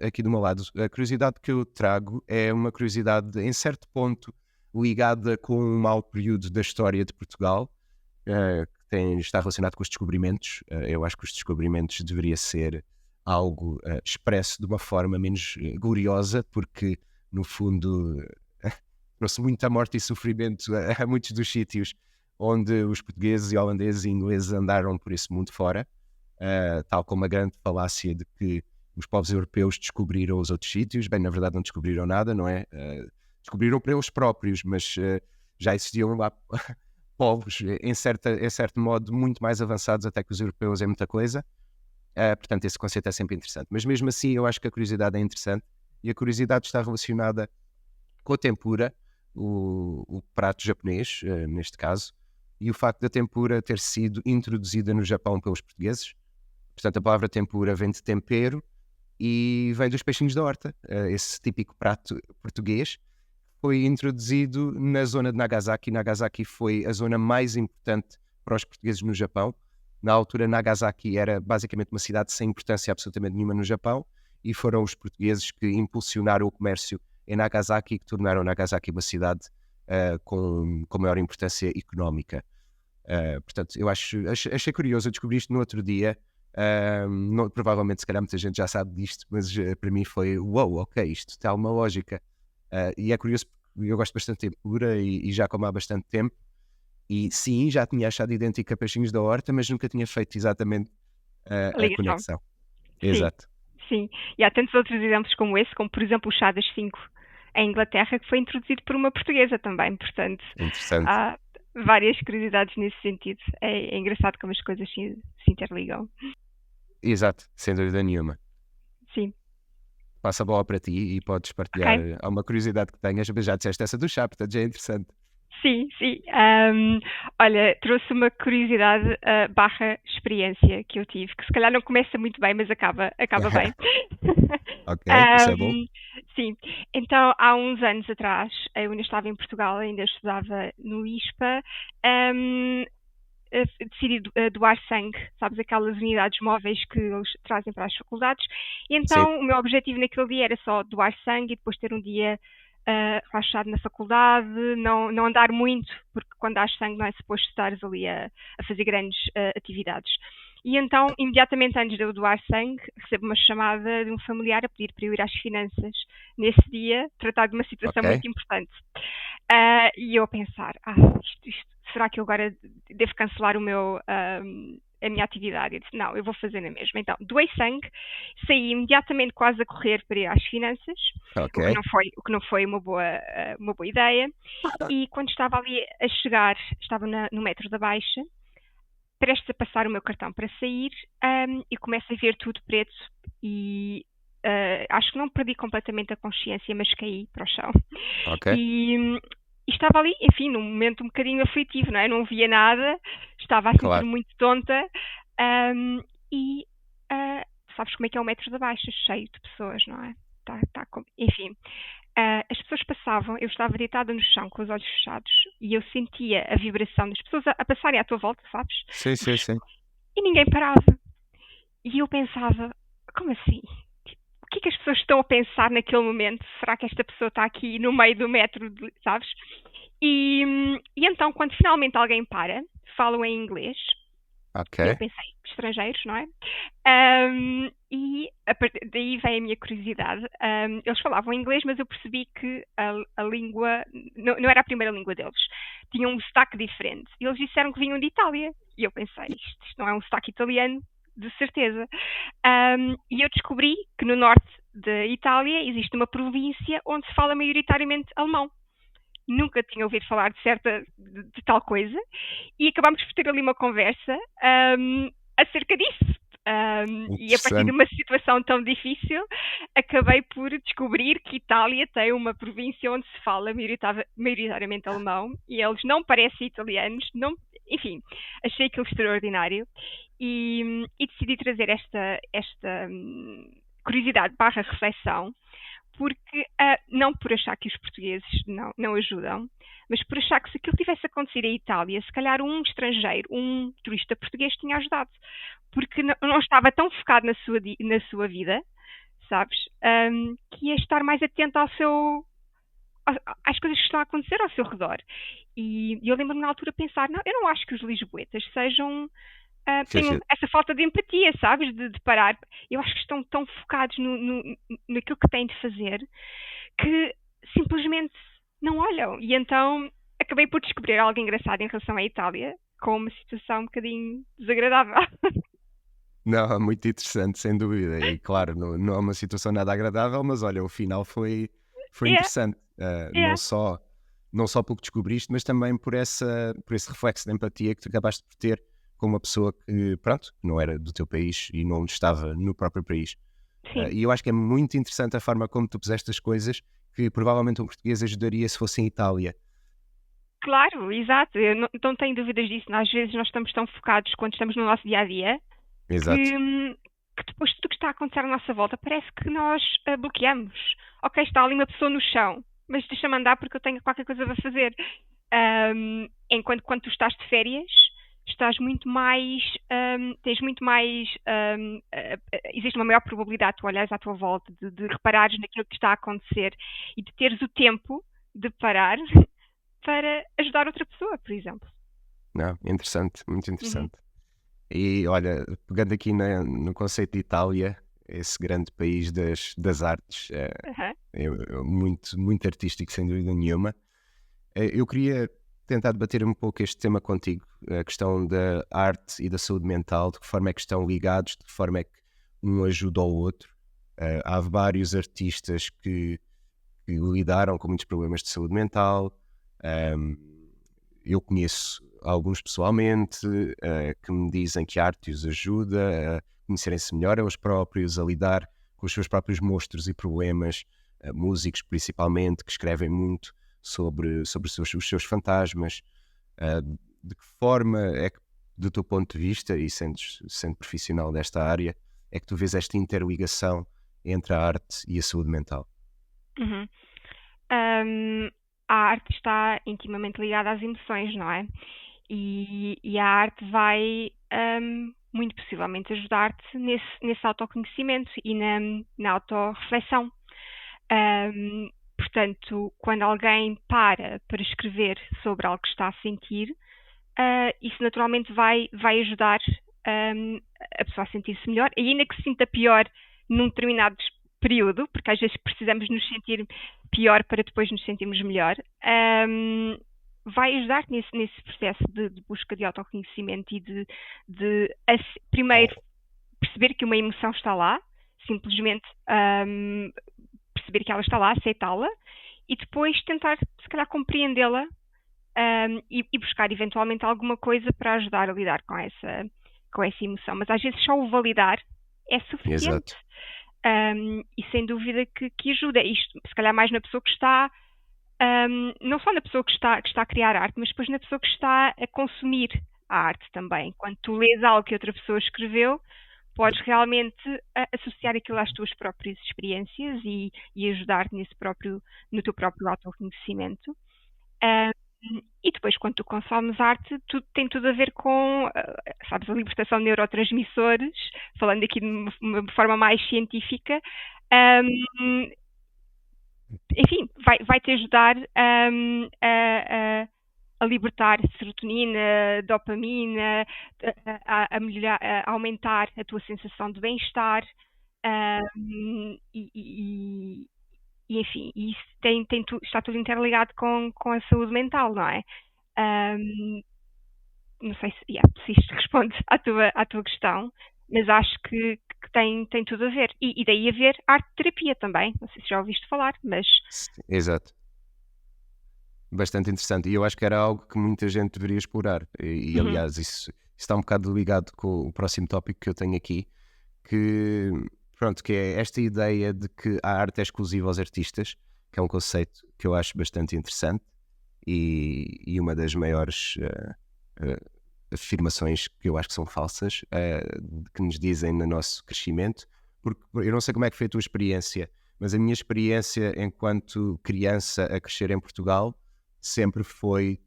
aqui do meu lado, a curiosidade que eu trago é uma curiosidade, em certo ponto, ligada com um mau período da história de Portugal, está relacionado com os descobrimentos. Eu acho que os descobrimentos deveria ser algo expresso de uma forma menos gloriosa, porque, no fundo, trouxe muita morte e sofrimento a muitos dos sítios onde os portugueses e holandeses e ingleses andaram por esse mundo fora. Tal como a grande falácia de que os povos europeus descobriram os outros sítios. Bem, na verdade não descobriram nada, não é? Descobriram para eles próprios, mas já existiam lá povos, em certo modo, muito mais avançados até que os europeus em muita coisa. Portanto, esse conceito é sempre interessante. Mas mesmo assim, eu acho que a curiosidade é interessante, e a curiosidade está relacionada com a tempura, o prato japonês, neste caso, e o facto da tempura ter sido introduzida no Japão pelos portugueses. Portanto, a palavra tempura vem de tempero e vem dos peixinhos da horta. Esse típico prato português foi introduzido na zona de Nagasaki. Nagasaki foi a zona mais importante para os portugueses no Japão. Na altura, Nagasaki era basicamente uma cidade sem importância absolutamente nenhuma no Japão, e foram os portugueses que impulsionaram o comércio em Nagasaki e que tornaram Nagasaki uma cidade com maior importância económica. Portanto, eu achei curioso, eu descobri isto no outro dia. Provavelmente, se calhar, muita gente já sabe disto, mas para mim foi uau, ok, isto tem alguma lógica. E é curioso porque eu gosto bastante de tempura e já como há bastante tempo. E sim, já tinha achado idêntico a peixinhos da horta, mas nunca tinha feito exatamente A a ligação. conexão. Sim, Exato. sim. E há tantos outros exemplos como esse, como por exemplo o chá das 5 em Inglaterra, que foi introduzido por uma portuguesa também. Portanto, Interessante. há várias curiosidades nesse sentido. É engraçado como as coisas se interligam. Exato, sem dúvida nenhuma. Sim. Passa a bola para ti e podes partilhar Ok. alguma curiosidade que tenhas, mas já disseste essa do chá, portanto já é interessante. Sim, sim. Olha, trouxe uma curiosidade barra experiência que eu tive, que se calhar não começa muito bem, mas acaba bem. Ok, isso é bom. Ahm, sim, então há uns anos atrás, eu ainda estava em Portugal, ainda estudava no ISPA, decidi doar sangue, sabes, aquelas unidades móveis que eles trazem para as faculdades. E Sim, então o meu objetivo naquele dia era só doar sangue e depois ter um dia relaxado na faculdade, não andar muito, porque quando dás sangue não é suposto estares ali a fazer grandes atividades. E então, imediatamente antes de eu doar sangue, recebo uma chamada de um familiar a pedir para eu ir às finanças nesse dia, tratar de uma situação ok. muito importante. E eu a pensar, será que eu agora devo cancelar a minha atividade? Eu disse, não, eu vou fazer na mesma. Então, doei sangue, saí imediatamente quase a correr para ir às finanças, Ok. o que não foi uma boa ideia. E quando estava ali a chegar, estava no metro da Baixa, prestes a passar o meu cartão para sair, e começo a ver tudo preto e acho que não perdi completamente a consciência, mas caí para o chão. Ok. E estava ali, enfim, num momento um bocadinho aflitivo, não é? Não via nada, estava a sentir Claro. muito tonta, e sabes como é que é o metro da Baixa, cheio de pessoas, não é? Enfim, as pessoas passavam, eu estava deitada no chão com os olhos fechados e eu sentia a vibração das pessoas a passarem à tua volta, sabes? Sim, sim, sim. E ninguém parava. E eu pensava, como assim? O que é que as pessoas estão a pensar naquele momento? Será que esta pessoa está aqui no meio do metro, sabes? E então, quando finalmente alguém para, falam em inglês, Ok. e eu pensei, estrangeiros, não é? E daí vem a minha curiosidade. Eles falavam inglês, mas eu percebi que a língua não era a primeira língua deles. Tinham um sotaque diferente. E eles disseram que vinham de Itália. E eu pensei, isto não é um sotaque italiano, de certeza. E eu descobri que no norte da Itália existe uma província onde se fala maioritariamente alemão. Nunca tinha ouvido falar de tal coisa e acabámos por ter ali uma conversa acerca disso. E a partir de Interessante. uma situação tão difícil, acabei por descobrir que Itália tem uma província onde se fala maioritariamente alemão e eles não parecem italianos, não, enfim, achei aquilo extraordinário e decidi trazer esta curiosidade barra reflexão porque não por achar que os portugueses não ajudam, mas por achar que se aquilo tivesse acontecido em Itália, se calhar um estrangeiro, um turista português tinha ajudado, porque não estava tão focado na sua vida, sabes, que ia estar mais atento às coisas que estão a acontecer ao seu redor. E eu lembro-me na altura pensar, não, eu não acho que os lisboetas sejam Sim, tenham sim. essa falta de empatia, sabes? De parar. Eu acho que estão tão focados naquilo que têm de fazer que simplesmente não olham. E então acabei por descobrir algo engraçado em relação à Itália, com uma situação um bocadinho desagradável. Não, é muito interessante, sem dúvida. E claro, não é uma situação nada agradável, mas olha, o final foi Yeah, interessante. yeah. Não só pelo que descobriste, mas também por esse reflexo de empatia que tu acabaste por ter com uma pessoa que, pronto, não era do teu país e não estava no próprio país. Sim. E eu acho que é muito interessante a forma como tu puseste as coisas, que provavelmente um português ajudaria se fosse em Itália. Claro, exato. Eu não tenho dúvidas disso. Às vezes nós estamos tão focados quando estamos no nosso dia a dia Exato. que depois de tudo o que está a acontecer à nossa volta parece que nós bloqueamos. Ok, está ali uma pessoa no chão, mas deixa-me andar porque eu tenho qualquer coisa a fazer. Enquanto quando tu estás de férias, estás muito mais, tens muito mais, existe uma maior probabilidade de tu olhares à tua volta, de reparares naquilo que está a acontecer e de teres o tempo de parar para ajudar outra pessoa, por exemplo. Não, interessante, muito Uhum. interessante. E olha, pegando aqui no conceito de Itália, esse grande país das artes, Aham. é muito, muito artístico, sem dúvida nenhuma. Eu queria tentar debater um pouco este tema contigo, a questão da arte e da saúde mental, de que forma é que estão ligados, de que forma é que um ajuda ao outro. Há vários artistas que lidaram com muitos problemas de saúde mental. Ahm, eu conheço alguns pessoalmente que me dizem que a arte os ajuda a conhecerem-se melhor a eles próprios, a lidar com os seus próprios monstros e problemas, músicos principalmente, que escrevem muito sobre os seus fantasmas. De que forma é que, do teu ponto de vista, e sendo profissional desta área, é que tu vês esta interligação entre a arte e a saúde mental? Uhum. Ahm, a arte está intimamente ligada às emoções, não é? E a arte vai, muito possivelmente ajudar-te nesse autoconhecimento e na autorreflexão. Portanto, quando alguém para escrever sobre algo que está a sentir, isso naturalmente vai ajudar, ahm, a pessoa a sentir-se melhor, e ainda que se sinta pior num determinado período, porque às vezes precisamos nos sentir pior para depois nos sentirmos melhor, vai ajudar nesse processo de busca de autoconhecimento e primeiro perceber que uma emoção está lá, simplesmente perceber que ela está lá, aceitá-la, e depois tentar, se calhar, compreendê-la, e buscar eventualmente alguma coisa para ajudar a lidar com essa emoção. Mas às vezes só o validar é suficiente. Exato. E sem dúvida que ajuda. Isto, se calhar, mais na pessoa que está, não só na pessoa que está a criar arte, mas depois na pessoa que está a consumir a arte também. Quando tu lês algo que outra pessoa escreveu, podes realmente associar aquilo às tuas próprias experiências e ajudar-te no teu próprio autoconhecimento. Um, e depois, quando tu consomes arte, tem tudo a ver com, sabes, a libertação de neurotransmissores, falando aqui de uma forma mais científica. Um, Enfim, vai-te ajudar, a libertar serotonina, dopamina, a melhorar, a aumentar a tua sensação de bem-estar. E enfim, isso está tudo interligado com a saúde mental, não é? Ahm, não sei se isto responde à tua questão, mas acho que tem tudo a ver. E daí haver arte-terapia também. Não sei se já ouviste falar, mas. Sim, exato. Bastante interessante. E eu acho que era algo que muita gente deveria explorar. Uhum, Aliás, isso está um bocado ligado com o próximo tópico que eu tenho aqui, que, pronto, que é esta ideia de que a arte é exclusiva aos artistas, que é um conceito que eu acho bastante interessante e uma das maiores afirmações que eu acho que são falsas, que nos dizem no nosso crescimento, porque eu não sei como é que foi a tua experiência, mas a minha experiência enquanto criança a crescer em Portugal sempre foi: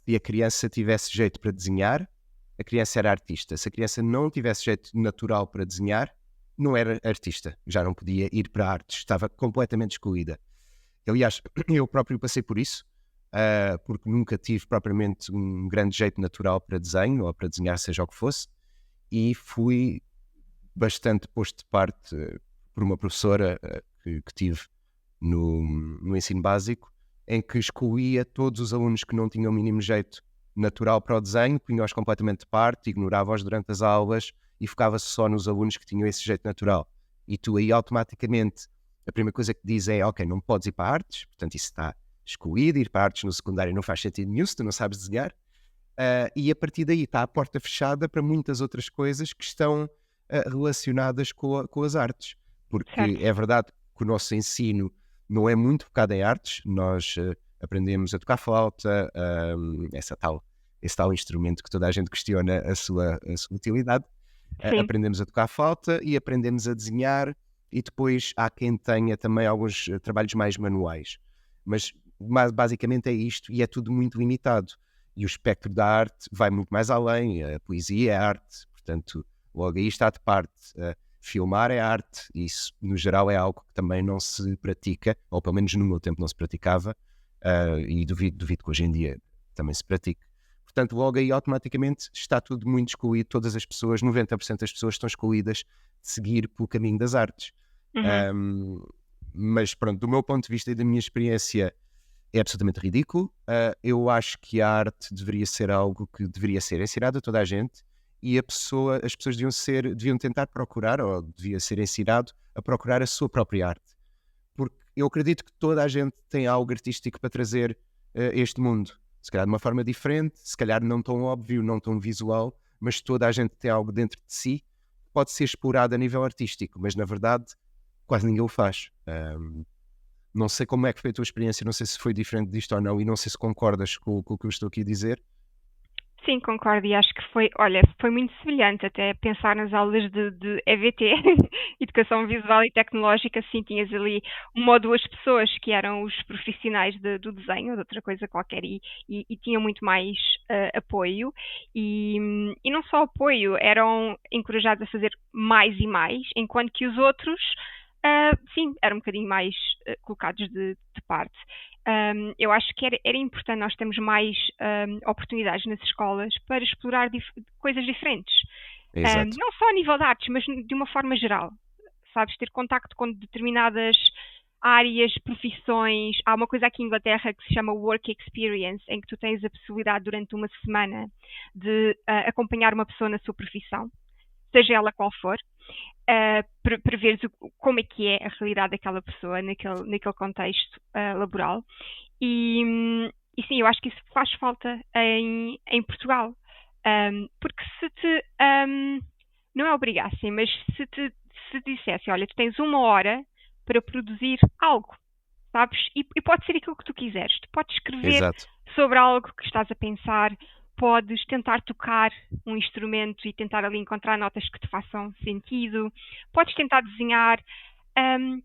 se a criança tivesse jeito para desenhar, a criança era artista. Se a criança não tivesse jeito natural para desenhar, não era artista, já não podia ir para artes, estava completamente excluída. Aliás, eu próprio passei por isso, porque nunca tive propriamente um grande jeito natural para desenho ou para desenhar, seja o que fosse, e fui bastante posto de parte por uma professora que tive no ensino básico, em que excluía todos os alunos que não tinham o mínimo jeito natural para o desenho, punha-os completamente de parte, ignorava-os durante as aulas e focava-se só nos alunos que tinham esse jeito natural. E tu aí automaticamente, a primeira coisa que diz é: ok, não podes ir para artes, portanto isso está excluído, ir para artes no secundário não faz sentido nenhum se tu não sabes desenhar. E a partir daí está a porta fechada para muitas outras coisas que estão relacionadas com as artes. Porque certo. é verdade que o nosso ensino não é muito focado em artes, nós aprendemos a tocar flauta, esse tal instrumento que toda a gente questiona a sua utilidade. Sim, Aprendemos a tocar flauta e aprendemos a desenhar, e depois há quem tenha também alguns trabalhos mais manuais. Mas basicamente é isto, e é tudo muito limitado. E o espectro da arte vai muito mais além. A poesia é arte, portanto, logo aí está de parte. Filmar é arte, e isso no geral é algo que também não se pratica, ou pelo menos no meu tempo não se praticava, e duvido que hoje em dia também se pratique. Portanto, logo aí automaticamente está tudo muito excluído, todas as pessoas, 90% das pessoas estão excluídas de seguir pelo caminho das artes. Uhum. Ahm, mas pronto, do meu ponto de vista e da minha experiência é absolutamente ridículo. Eu acho que a arte deveria ser algo que deveria ser ensinado a toda a gente e as pessoas deviam tentar procurar, ou devia ser ensinado a procurar a sua própria arte. Porque eu acredito que toda a gente tem algo artístico para trazer a este mundo. Se calhar de uma forma diferente, se calhar não tão óbvio, não tão visual, mas toda a gente tem algo dentro de si que pode ser explorado a nível artístico, mas na verdade quase ninguém o faz. Não sei como é que foi a tua experiência, não sei se foi diferente disto ou não, e não sei se concordas com o que eu estou aqui a dizer. Sim, concordo e acho que foi, olha, foi muito semelhante até pensar nas aulas de EVT, Educação Visual e Tecnológica, sim, tinhas ali uma ou duas pessoas que eram os profissionais do desenho ou de outra coisa qualquer e tinham muito mais apoio e não só apoio, eram encorajados a fazer mais e mais, enquanto que os outros, sim, eram um bocadinho mais colocados de parte. Eu acho que era importante nós termos mais oportunidades nas escolas para explorar coisas diferentes. Exato, Não só a nível de artes, mas de uma forma geral. Sabes, ter contacto com determinadas áreas, profissões. Há uma coisa aqui em Inglaterra que se chama Work Experience, em que tu tens a possibilidade durante uma semana de acompanhar uma pessoa na sua profissão, seja ela qual for, para veres como é que é a realidade daquela pessoa naquele contexto laboral. E sim, eu acho que isso faz falta em Portugal. Porque se te não é obrigassem, mas se dissessem, olha, tu tens uma hora para produzir algo, sabes? E pode ser aquilo que tu quiseres. Tu podes escrever exato. sobre algo que estás a pensar, podes tentar tocar um instrumento e tentar ali encontrar notas que te façam sentido, podes tentar desenhar.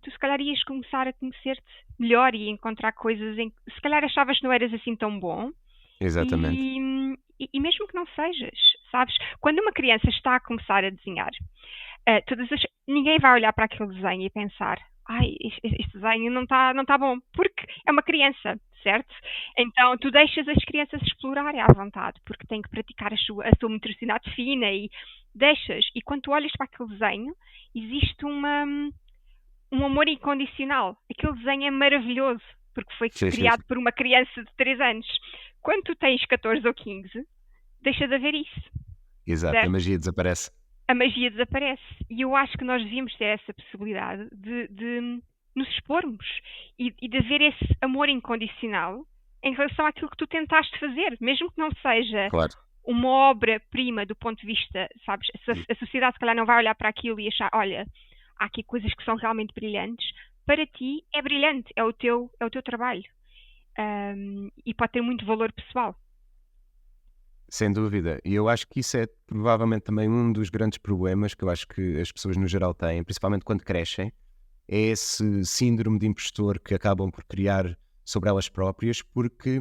Tu se calhar ias começar a conhecer-te melhor e encontrar coisas em que se calhar achavas que não eras assim tão bom Exatamente. e mesmo que não sejas, sabes? Quando uma criança está a começar a desenhar, ninguém vai olhar para aquele desenho e pensar: ai, este desenho não tá bom, porque é uma criança, certo? Então tu deixas as crianças explorarem à vontade, porque têm que praticar a sua motricidade fina e deixas. E quando tu olhas para aquele desenho, existe um amor incondicional. Aquele desenho é maravilhoso, porque foi Sim, sim, sim. criado por uma criança de 3 anos. Quando tu tens 14 ou 15, deixa de haver isso, Exato, a certo? magia desaparece. A magia desaparece. E eu acho que nós devíamos ter essa possibilidade de nos expormos e de haver esse amor incondicional em relação àquilo que tu tentaste fazer, mesmo que não seja Claro. uma obra-prima do ponto de vista, sabes? A sociedade, se calhar, não vai olhar para aquilo e achar: olha, há aqui coisas que são realmente brilhantes. Para ti é brilhante, é o teu trabalho. E pode ter muito valor pessoal. Sem dúvida. E eu acho que isso é provavelmente também um dos grandes problemas que eu acho que as pessoas no geral têm, principalmente quando crescem, é esse síndrome de impostor que acabam por criar sobre elas próprias, porque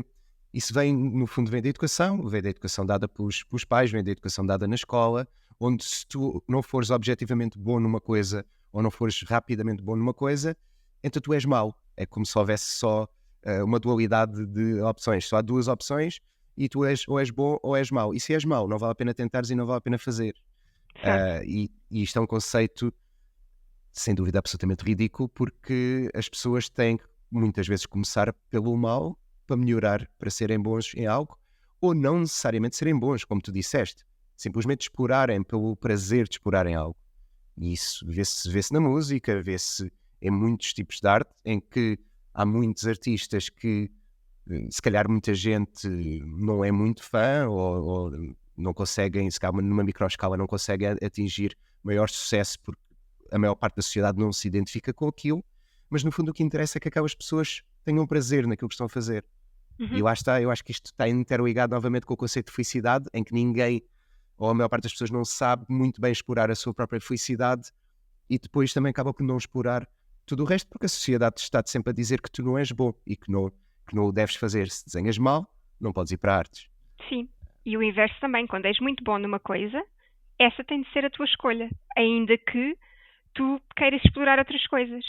isso vem, no fundo, vem da educação dada pelos pais, vem da educação dada na escola, onde se tu não fores objetivamente bom numa coisa ou não fores rapidamente bom numa coisa, então tu és mau. É como se houvesse só uma dualidade de opções. Só há duas opções e tu és ou és bom ou és mau. E se és mau, não vale a pena tentares e não vale a pena fazer. Certo. E isto é um conceito sem dúvida absolutamente ridículo, porque as pessoas têm que muitas vezes começar pelo mal para melhorar, para serem bons em algo, ou não necessariamente serem bons, como tu disseste, simplesmente explorarem pelo prazer de explorarem algo. E isso vê-se na música, vê-se em muitos tipos de arte, em que há muitos artistas que se calhar muita gente não é muito fã ou não conseguem, se calhar numa microescala não conseguem atingir maior sucesso porque a maior parte da sociedade não se identifica com aquilo, mas no fundo o que interessa é que aquelas pessoas tenham prazer naquilo que estão a fazer. E Uhum. lá está, eu acho que isto está interligado novamente com o conceito de felicidade, em que ninguém, ou a maior parte das pessoas não sabe muito bem explorar a sua própria felicidade e depois também acaba por não explorar tudo o resto, porque a sociedade está-te sempre a dizer que tu não és bom e que não o deves fazer. Se desenhas mal, não podes ir para artes. Sim. E o inverso também, quando és muito bom numa coisa, essa tem de ser a tua escolha, ainda que tu queiras explorar outras coisas.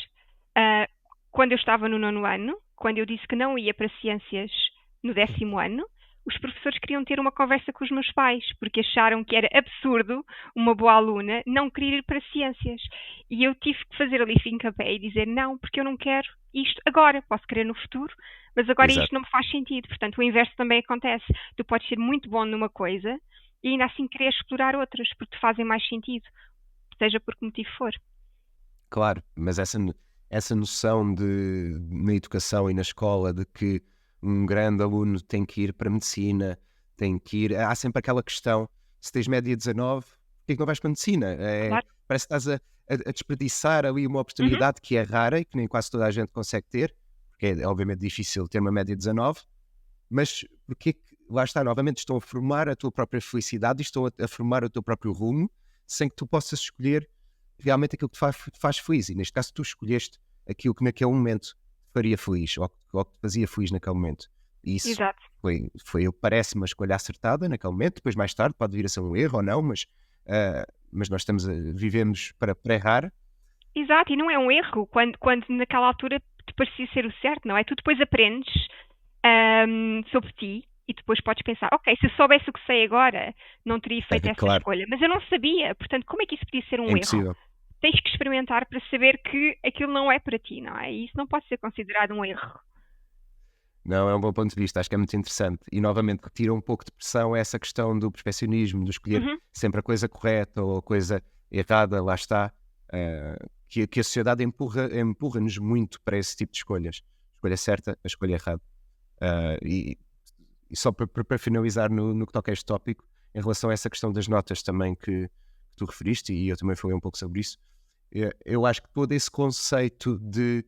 Ah, Quando eu estava no 9º ano, quando eu disse que não ia para ciências no 10º ano, os professores queriam ter uma conversa com os meus pais, porque acharam que era absurdo uma boa aluna não querer ir para ciências. E eu tive que fazer ali fim-capé e dizer não, porque eu não quero isto agora, posso querer no futuro, mas agora isto Exato. não me faz sentido. Portanto, o inverso também acontece. Tu podes ser muito bom numa coisa e ainda assim querer explorar outras, porque te fazem mais sentido, seja por que motivo for. Claro, mas essa noção na educação e na escola de que um grande aluno tem que ir para a medicina, tem que ir. Há sempre aquela questão: se tens média 19, porquê que não vais para a medicina? Claro. Parece que estás a desperdiçar ali uma Uhum. oportunidade que é rara e que nem quase toda a gente consegue ter, porque é obviamente difícil ter uma média 19, mas porque que, lá está, novamente, estão a formar a tua própria felicidade e estão a formar o teu próprio rumo sem que tu possas escolher realmente aquilo que te faz feliz. E neste caso, tu escolheste aquilo que naquele momento te faria feliz ou que te fazia feliz naquele momento. E isso Exato. parece uma escolha acertada naquele momento. Depois, mais tarde, pode vir a ser um erro ou não, mas nós vivemos para errar. Exato, e não é um erro quando naquela altura te parecia ser o certo, não é? Tu depois aprendes sobre ti e depois podes pensar, ok, se eu soubesse o que sei agora, não teria feito essa Claro, escolha. Mas eu não sabia, portanto, como é que isso podia ser é um erro? impossível. Tens que experimentar para saber que aquilo não é para ti, não é? E isso não pode ser considerado um erro. Não, é um bom ponto de vista, acho que é muito interessante. E novamente, retira um pouco de pressão essa questão do perfeccionismo, de escolher Uhum. sempre a coisa correta ou a coisa errada, lá está. Que a sociedade empurra-nos muito para esse tipo de escolhas. A escolha certa, a escolha errada. Ah, e, e só para finalizar no que toca a este tópico, em relação a essa questão das notas também que tu referiste, e eu também falei um pouco sobre isso, eu acho que todo esse conceito de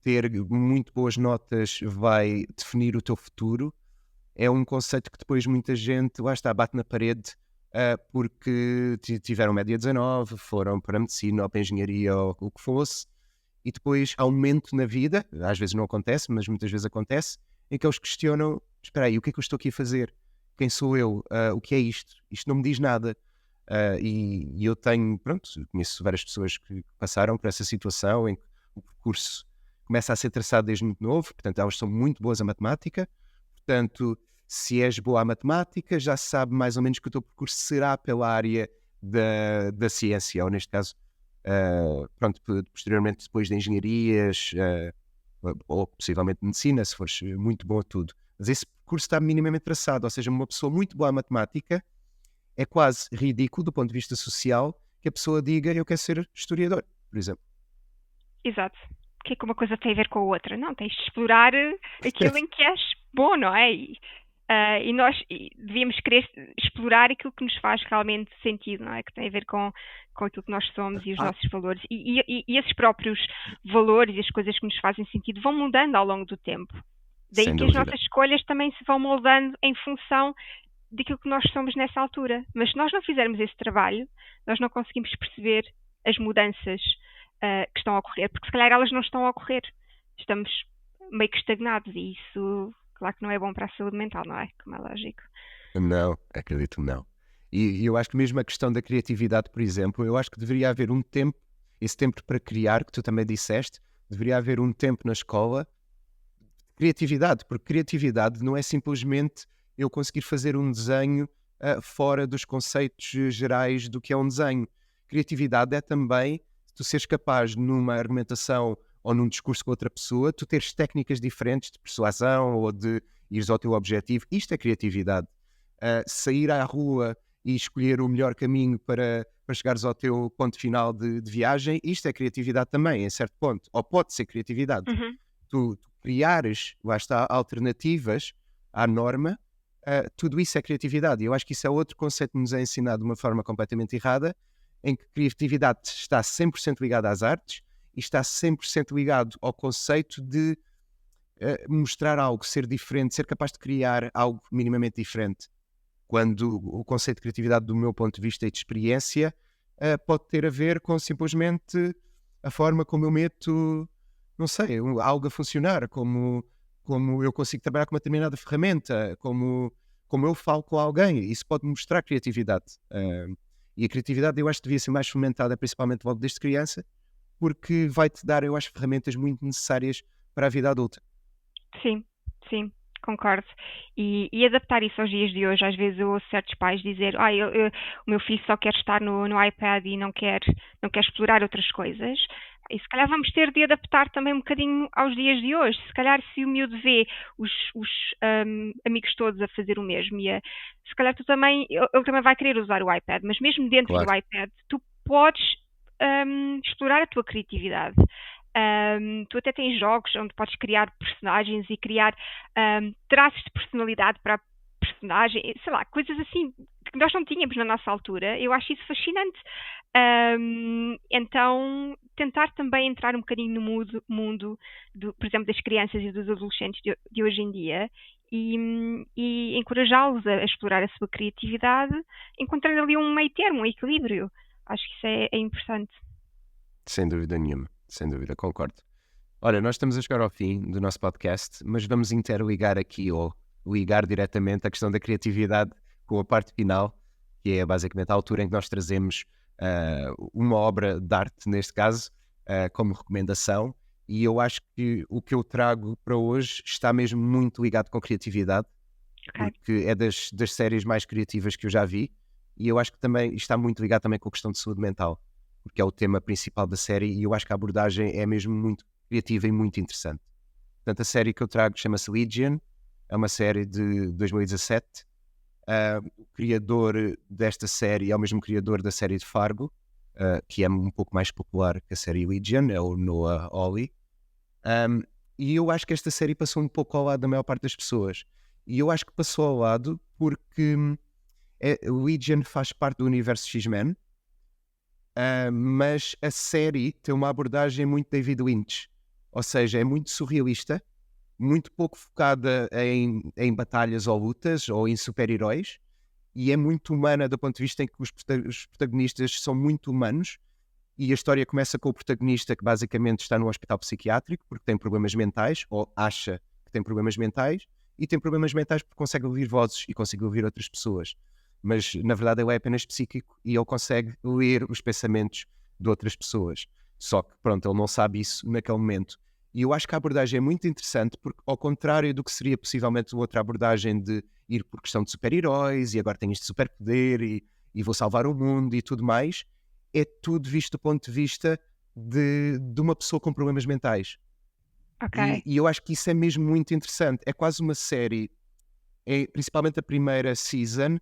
ter muito boas notas vai definir o teu futuro é um conceito que depois muita gente, lá está, bate na parede porque tiveram média 19, foram para a medicina ou para a engenharia ou o que fosse, e depois há um momento na vida, às vezes não acontece, mas muitas vezes acontece, em que eles questionam: espera aí, o que é que eu estou aqui a fazer? Quem sou eu? O que é isto? Isto não me diz nada. E eu tenho, pronto, conheço várias pessoas que passaram por essa situação em que o percurso começa a ser traçado desde muito novo, portanto elas são muito boas a matemática, portanto se és boa a matemática já se sabe mais ou menos que o teu percurso será pela área da ciência, ou neste caso, pronto, posteriormente depois de engenharias, ou possivelmente medicina, se fores muito bom a tudo. Mas esse percurso está minimamente traçado, ou seja, uma pessoa muito boa a matemática é quase ridículo do ponto de vista social que a pessoa diga eu quero ser historiador, por exemplo. Exato. O que é que uma coisa tem a ver com a outra? Não, tens de explorar aquilo em que és bom, não é? E nós devíamos querer explorar aquilo que nos faz realmente sentido, não é? Que tem a ver com aquilo que nós somos e os Ah, nossos valores. E esses próprios valores e as coisas que nos fazem sentido vão mudando ao longo do tempo. Daí sem que as dúvida. nossas escolhas também se vão moldando em função daquilo que nós somos nessa altura. Mas se nós não fizermos esse trabalho, nós não conseguimos perceber as mudanças que estão a ocorrer, porque se calhar elas não estão a ocorrer. Estamos meio que estagnados e isso, claro que não é bom para a saúde mental, não é? Como é lógico. Não, acredito que não. E eu acho que mesmo a questão da criatividade, por exemplo, eu acho que deveria haver um tempo, esse tempo para criar, que tu também disseste, deveria haver um tempo na escola de criatividade, porque criatividade não é simplesmente eu conseguir fazer um desenho fora dos conceitos gerais do que é um desenho. Criatividade é também tu seres capaz, numa argumentação ou num discurso com outra pessoa, tu teres técnicas diferentes de persuasão ou de ires ao teu objetivo. Isto é criatividade. Sair à rua e escolher o melhor caminho para chegares ao teu ponto final de viagem, isto é criatividade também, em certo ponto. Ou pode ser criatividade. Uhum. Tu criares, lá está, alternativas à norma, tudo isso é criatividade. E eu acho que isso é outro conceito que nos é ensinado de uma forma completamente errada, em que criatividade está 100% ligada às artes e está 100% ligado ao conceito de mostrar algo, ser diferente, ser capaz de criar algo minimamente diferente. Quando o conceito de criatividade, do meu ponto de vista e de experiência, pode ter a ver com simplesmente a forma como eu meto, não sei, algo a funcionar, como eu consigo trabalhar com uma determinada ferramenta, como eu falo com alguém. Isso pode mostrar criatividade. E a criatividade eu acho que devia ser mais fomentada, principalmente logo desde criança, porque vai-te dar, eu acho, ferramentas muito necessárias para a vida adulta. Sim, sim, concordo. E adaptar isso aos dias de hoje. Às vezes eu ouço certos pais dizer, o meu filho só quer estar no iPad e não quer explorar outras coisas. E se calhar vamos ter de adaptar também um bocadinho aos dias de hoje. Se calhar se o miúdo vê os amigos todos a fazer o mesmo, se calhar ele também vai querer usar o iPad, mas mesmo dentro do Claro, iPad tu podes explorar a tua criatividade. Tu até tens jogos onde podes criar personagens e criar traços de personalidade para a personagem, sei lá, coisas assim que nós não tínhamos na nossa altura. Eu acho isso fascinante. Então, tentar também entrar um bocadinho no mundo por exemplo, das crianças e dos adolescentes de hoje em dia e encorajá-los a explorar a sua criatividade, encontrar ali um meio termo, um equilíbrio. Acho que isso é importante. sem dúvida nenhuma, sem dúvida, concordo. Olha, nós estamos a chegar ao fim do nosso podcast, mas vamos interligar aqui ou ligar diretamente a questão da criatividade com a parte final, que é basicamente a altura em que nós trazemos uma obra de arte, neste caso, como recomendação. E eu acho que o que eu trago para hoje está mesmo muito ligado com criatividade, Ok. porque é das séries mais criativas que eu já vi, e eu acho que também está muito ligado também com a questão de saúde mental, porque é o tema principal da série, e eu acho que a abordagem é mesmo muito criativa e muito interessante. Portanto, a série que eu trago chama-se Legion, é uma série de 2017. O criador desta série é o mesmo criador da série de Fargo, que é um pouco mais popular que a série Legion, é o Noah Hawley. E eu acho que esta série passou um pouco ao lado da maior parte das pessoas. E eu acho que passou ao lado porque Legion faz parte do universo X-Men, mas a série tem uma abordagem muito David Lynch. Ou seja, é muito surrealista, muito pouco focada em batalhas ou lutas ou em super-heróis, e é muito humana do ponto de vista em que os protagonistas são muito humanos, e a história começa com o protagonista que basicamente está no hospital psiquiátrico porque tem problemas mentais, ou acha que tem problemas mentais, e tem problemas mentais porque consegue ouvir vozes e consegue ouvir outras pessoas. Mas na verdade ele é apenas psíquico e ele consegue ler os pensamentos de outras pessoas. Só que pronto, ele não sabe isso naquele momento. E eu acho que a abordagem é muito interessante porque, ao contrário do que seria possivelmente outra abordagem de ir por questão de super-heróis e agora tenho este superpoder e vou salvar o mundo e tudo mais, é tudo visto do ponto de vista de uma pessoa com problemas mentais. Ok. E eu acho que isso é mesmo muito interessante. É quase uma série, principalmente a primeira season,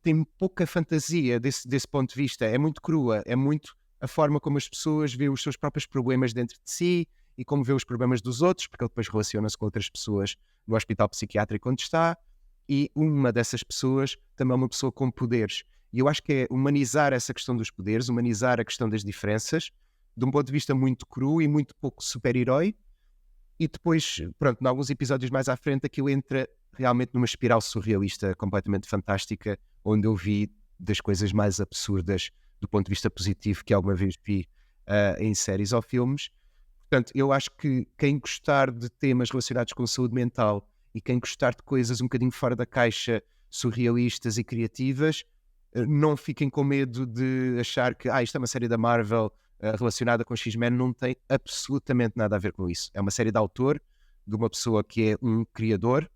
tem pouca fantasia desse ponto de vista. É muito crua, é muito a forma como as pessoas veem os seus próprios problemas dentro de si e como vê os problemas dos outros, porque ele depois relaciona-se com outras pessoas no hospital psiquiátrico onde está, e uma dessas pessoas também é uma pessoa com poderes. E eu acho que é humanizar essa questão dos poderes, humanizar a questão das diferenças, de um ponto de vista muito cru e muito pouco super-herói, e depois, pronto, em alguns episódios mais à frente, aquilo entra realmente numa espiral surrealista completamente fantástica, onde eu vi das coisas mais absurdas do ponto de vista positivo que alguma vez vi em séries ou filmes. Portanto, eu acho que quem gostar de temas relacionados com saúde mental e quem gostar de coisas um bocadinho fora da caixa, surrealistas e criativas, não fiquem com medo de achar que isto é uma série da Marvel relacionada com X-Men. Não tem absolutamente nada a ver com isso. É uma série de autor, de uma pessoa que é um criador,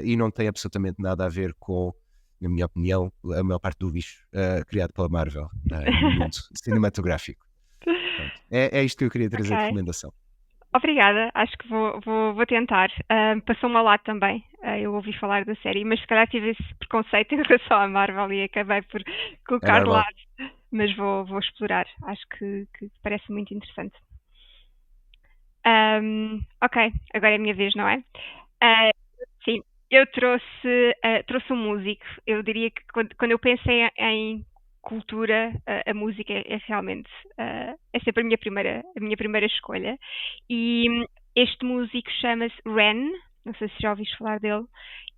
e não tem absolutamente nada a ver com, na minha opinião, a maior parte do lixo criado pela Marvel no mundo cinematográfico. Pronto. É isto que eu queria trazer de Ok. recomendação. Obrigada, acho que vou tentar. Passou-me ao lado também. Eu ouvi falar da série, mas se calhar tive esse preconceito em relação à Marvel e acabei por É colocar de normal. lado. Mas vou explorar. Acho que parece muito interessante. Ok, agora é a minha vez, não é? Ah, sim, eu trouxe um músico. Eu diria que quando eu penso em cultura, a música é realmente é sempre a minha primeira escolha. E este músico chama-se Ren, não sei se já ouviste falar dele.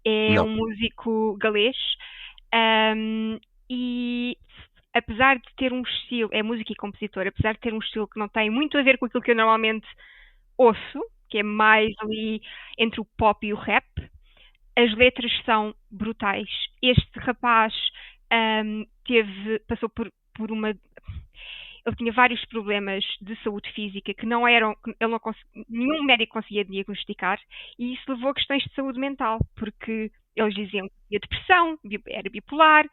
É Não. um músico galês. Um, e apesar de ter um estilo, é músico e compositor, apesar de ter um estilo que não tem muito a ver com aquilo que eu normalmente ouço, que é mais ali entre o pop e o rap, as letras são brutais. Este rapaz passou por uma. ele tinha vários problemas de saúde física que não eram, que ele não nenhum médico conseguia diagnosticar, e isso levou a questões de saúde mental, porque eles diziam que tinha depressão, era bipolar,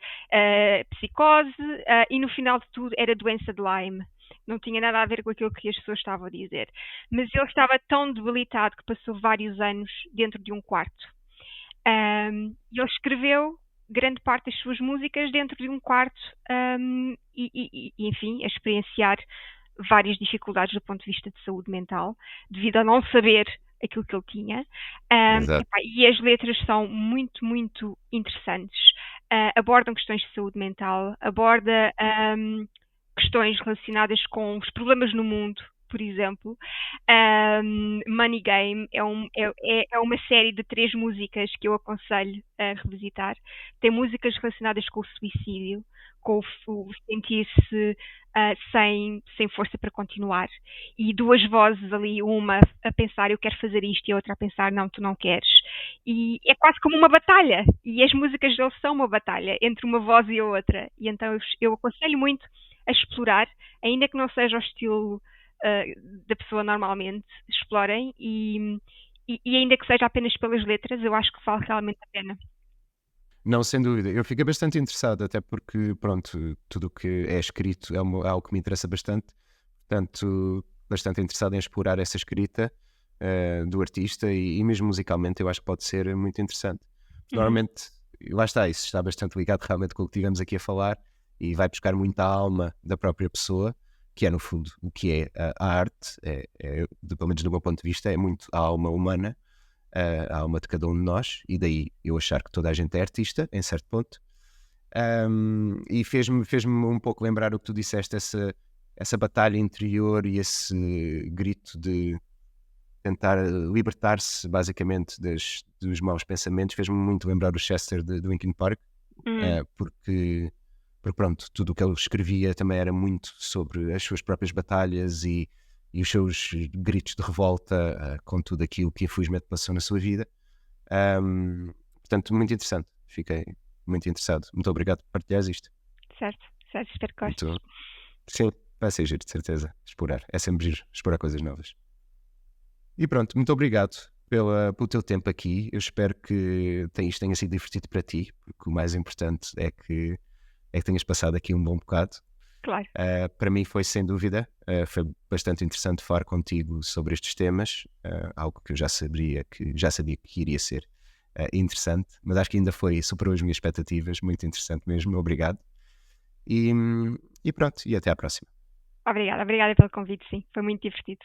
psicose, e no final de tudo era doença de Lyme. Não tinha nada a ver com aquilo que as pessoas estavam a dizer. Mas ele estava tão debilitado que passou vários anos dentro de um quarto. E ele escreveu grande parte das suas músicas dentro de um quarto, enfim, a experienciar várias dificuldades do ponto de vista de saúde mental, devido a não saber aquilo que ele tinha. Exato. E as letras são muito, muito interessantes. Abordam questões de saúde mental, aborda questões relacionadas com os problemas no mundo, por exemplo. Money Game é uma série de 3 músicas que eu aconselho a revisitar. Tem músicas relacionadas com o suicídio, com o sentir-se sem força para continuar, e 2 vozes ali, uma a pensar eu quero fazer isto e a outra a pensar não, tu não queres, e é quase como uma batalha, e as músicas dele são uma batalha entre uma voz e a outra, e então eu aconselho muito a explorar, ainda que não seja o estilo da pessoa normalmente, explorem, e ainda que seja apenas pelas letras, eu acho que vale realmente a pena. Não, sem dúvida. Eu fiquei bastante interessado, até porque, pronto, tudo o que é escrito é algo que me interessa bastante. Portanto, bastante interessado em explorar essa escrita do artista e mesmo musicalmente eu acho que pode ser muito interessante. Normalmente, lá está, isso está bastante ligado realmente com o que tivemos aqui a falar e vai buscar muita alma da própria pessoa, que é no fundo o que é a arte, pelo menos do meu ponto de vista, é muito a alma humana, a alma de cada um de nós, e daí eu achar que toda a gente é artista, em certo ponto. E fez-me um pouco lembrar o que tu disseste, essa batalha interior e esse grito de tentar libertar-se basicamente dos maus pensamentos, fez-me muito lembrar o Chester de Linkin Park, porque pronto, tudo o que ele escrevia também era muito sobre as suas próprias batalhas e os seus gritos de revolta com tudo aquilo que infelizmente passou na sua vida. Portanto, muito interessante. Fiquei muito interessado. Muito obrigado por partilhares isto. Certo, espero que gostes. Sim, vai ser giro, de certeza. Explorar. É sempre giro explorar coisas novas. E pronto, muito obrigado pelo teu tempo aqui. Eu espero que isto tenha sido divertido para ti, porque o mais importante é que tenhas passado aqui um bom bocado. Claro. Para mim foi sem dúvida, foi bastante interessante falar contigo sobre estes temas, algo que eu já sabia que iria ser interessante, mas acho que ainda superou as minhas expectativas, muito interessante mesmo, obrigado. E pronto, e até à próxima. Obrigada pelo convite, sim, foi muito divertido.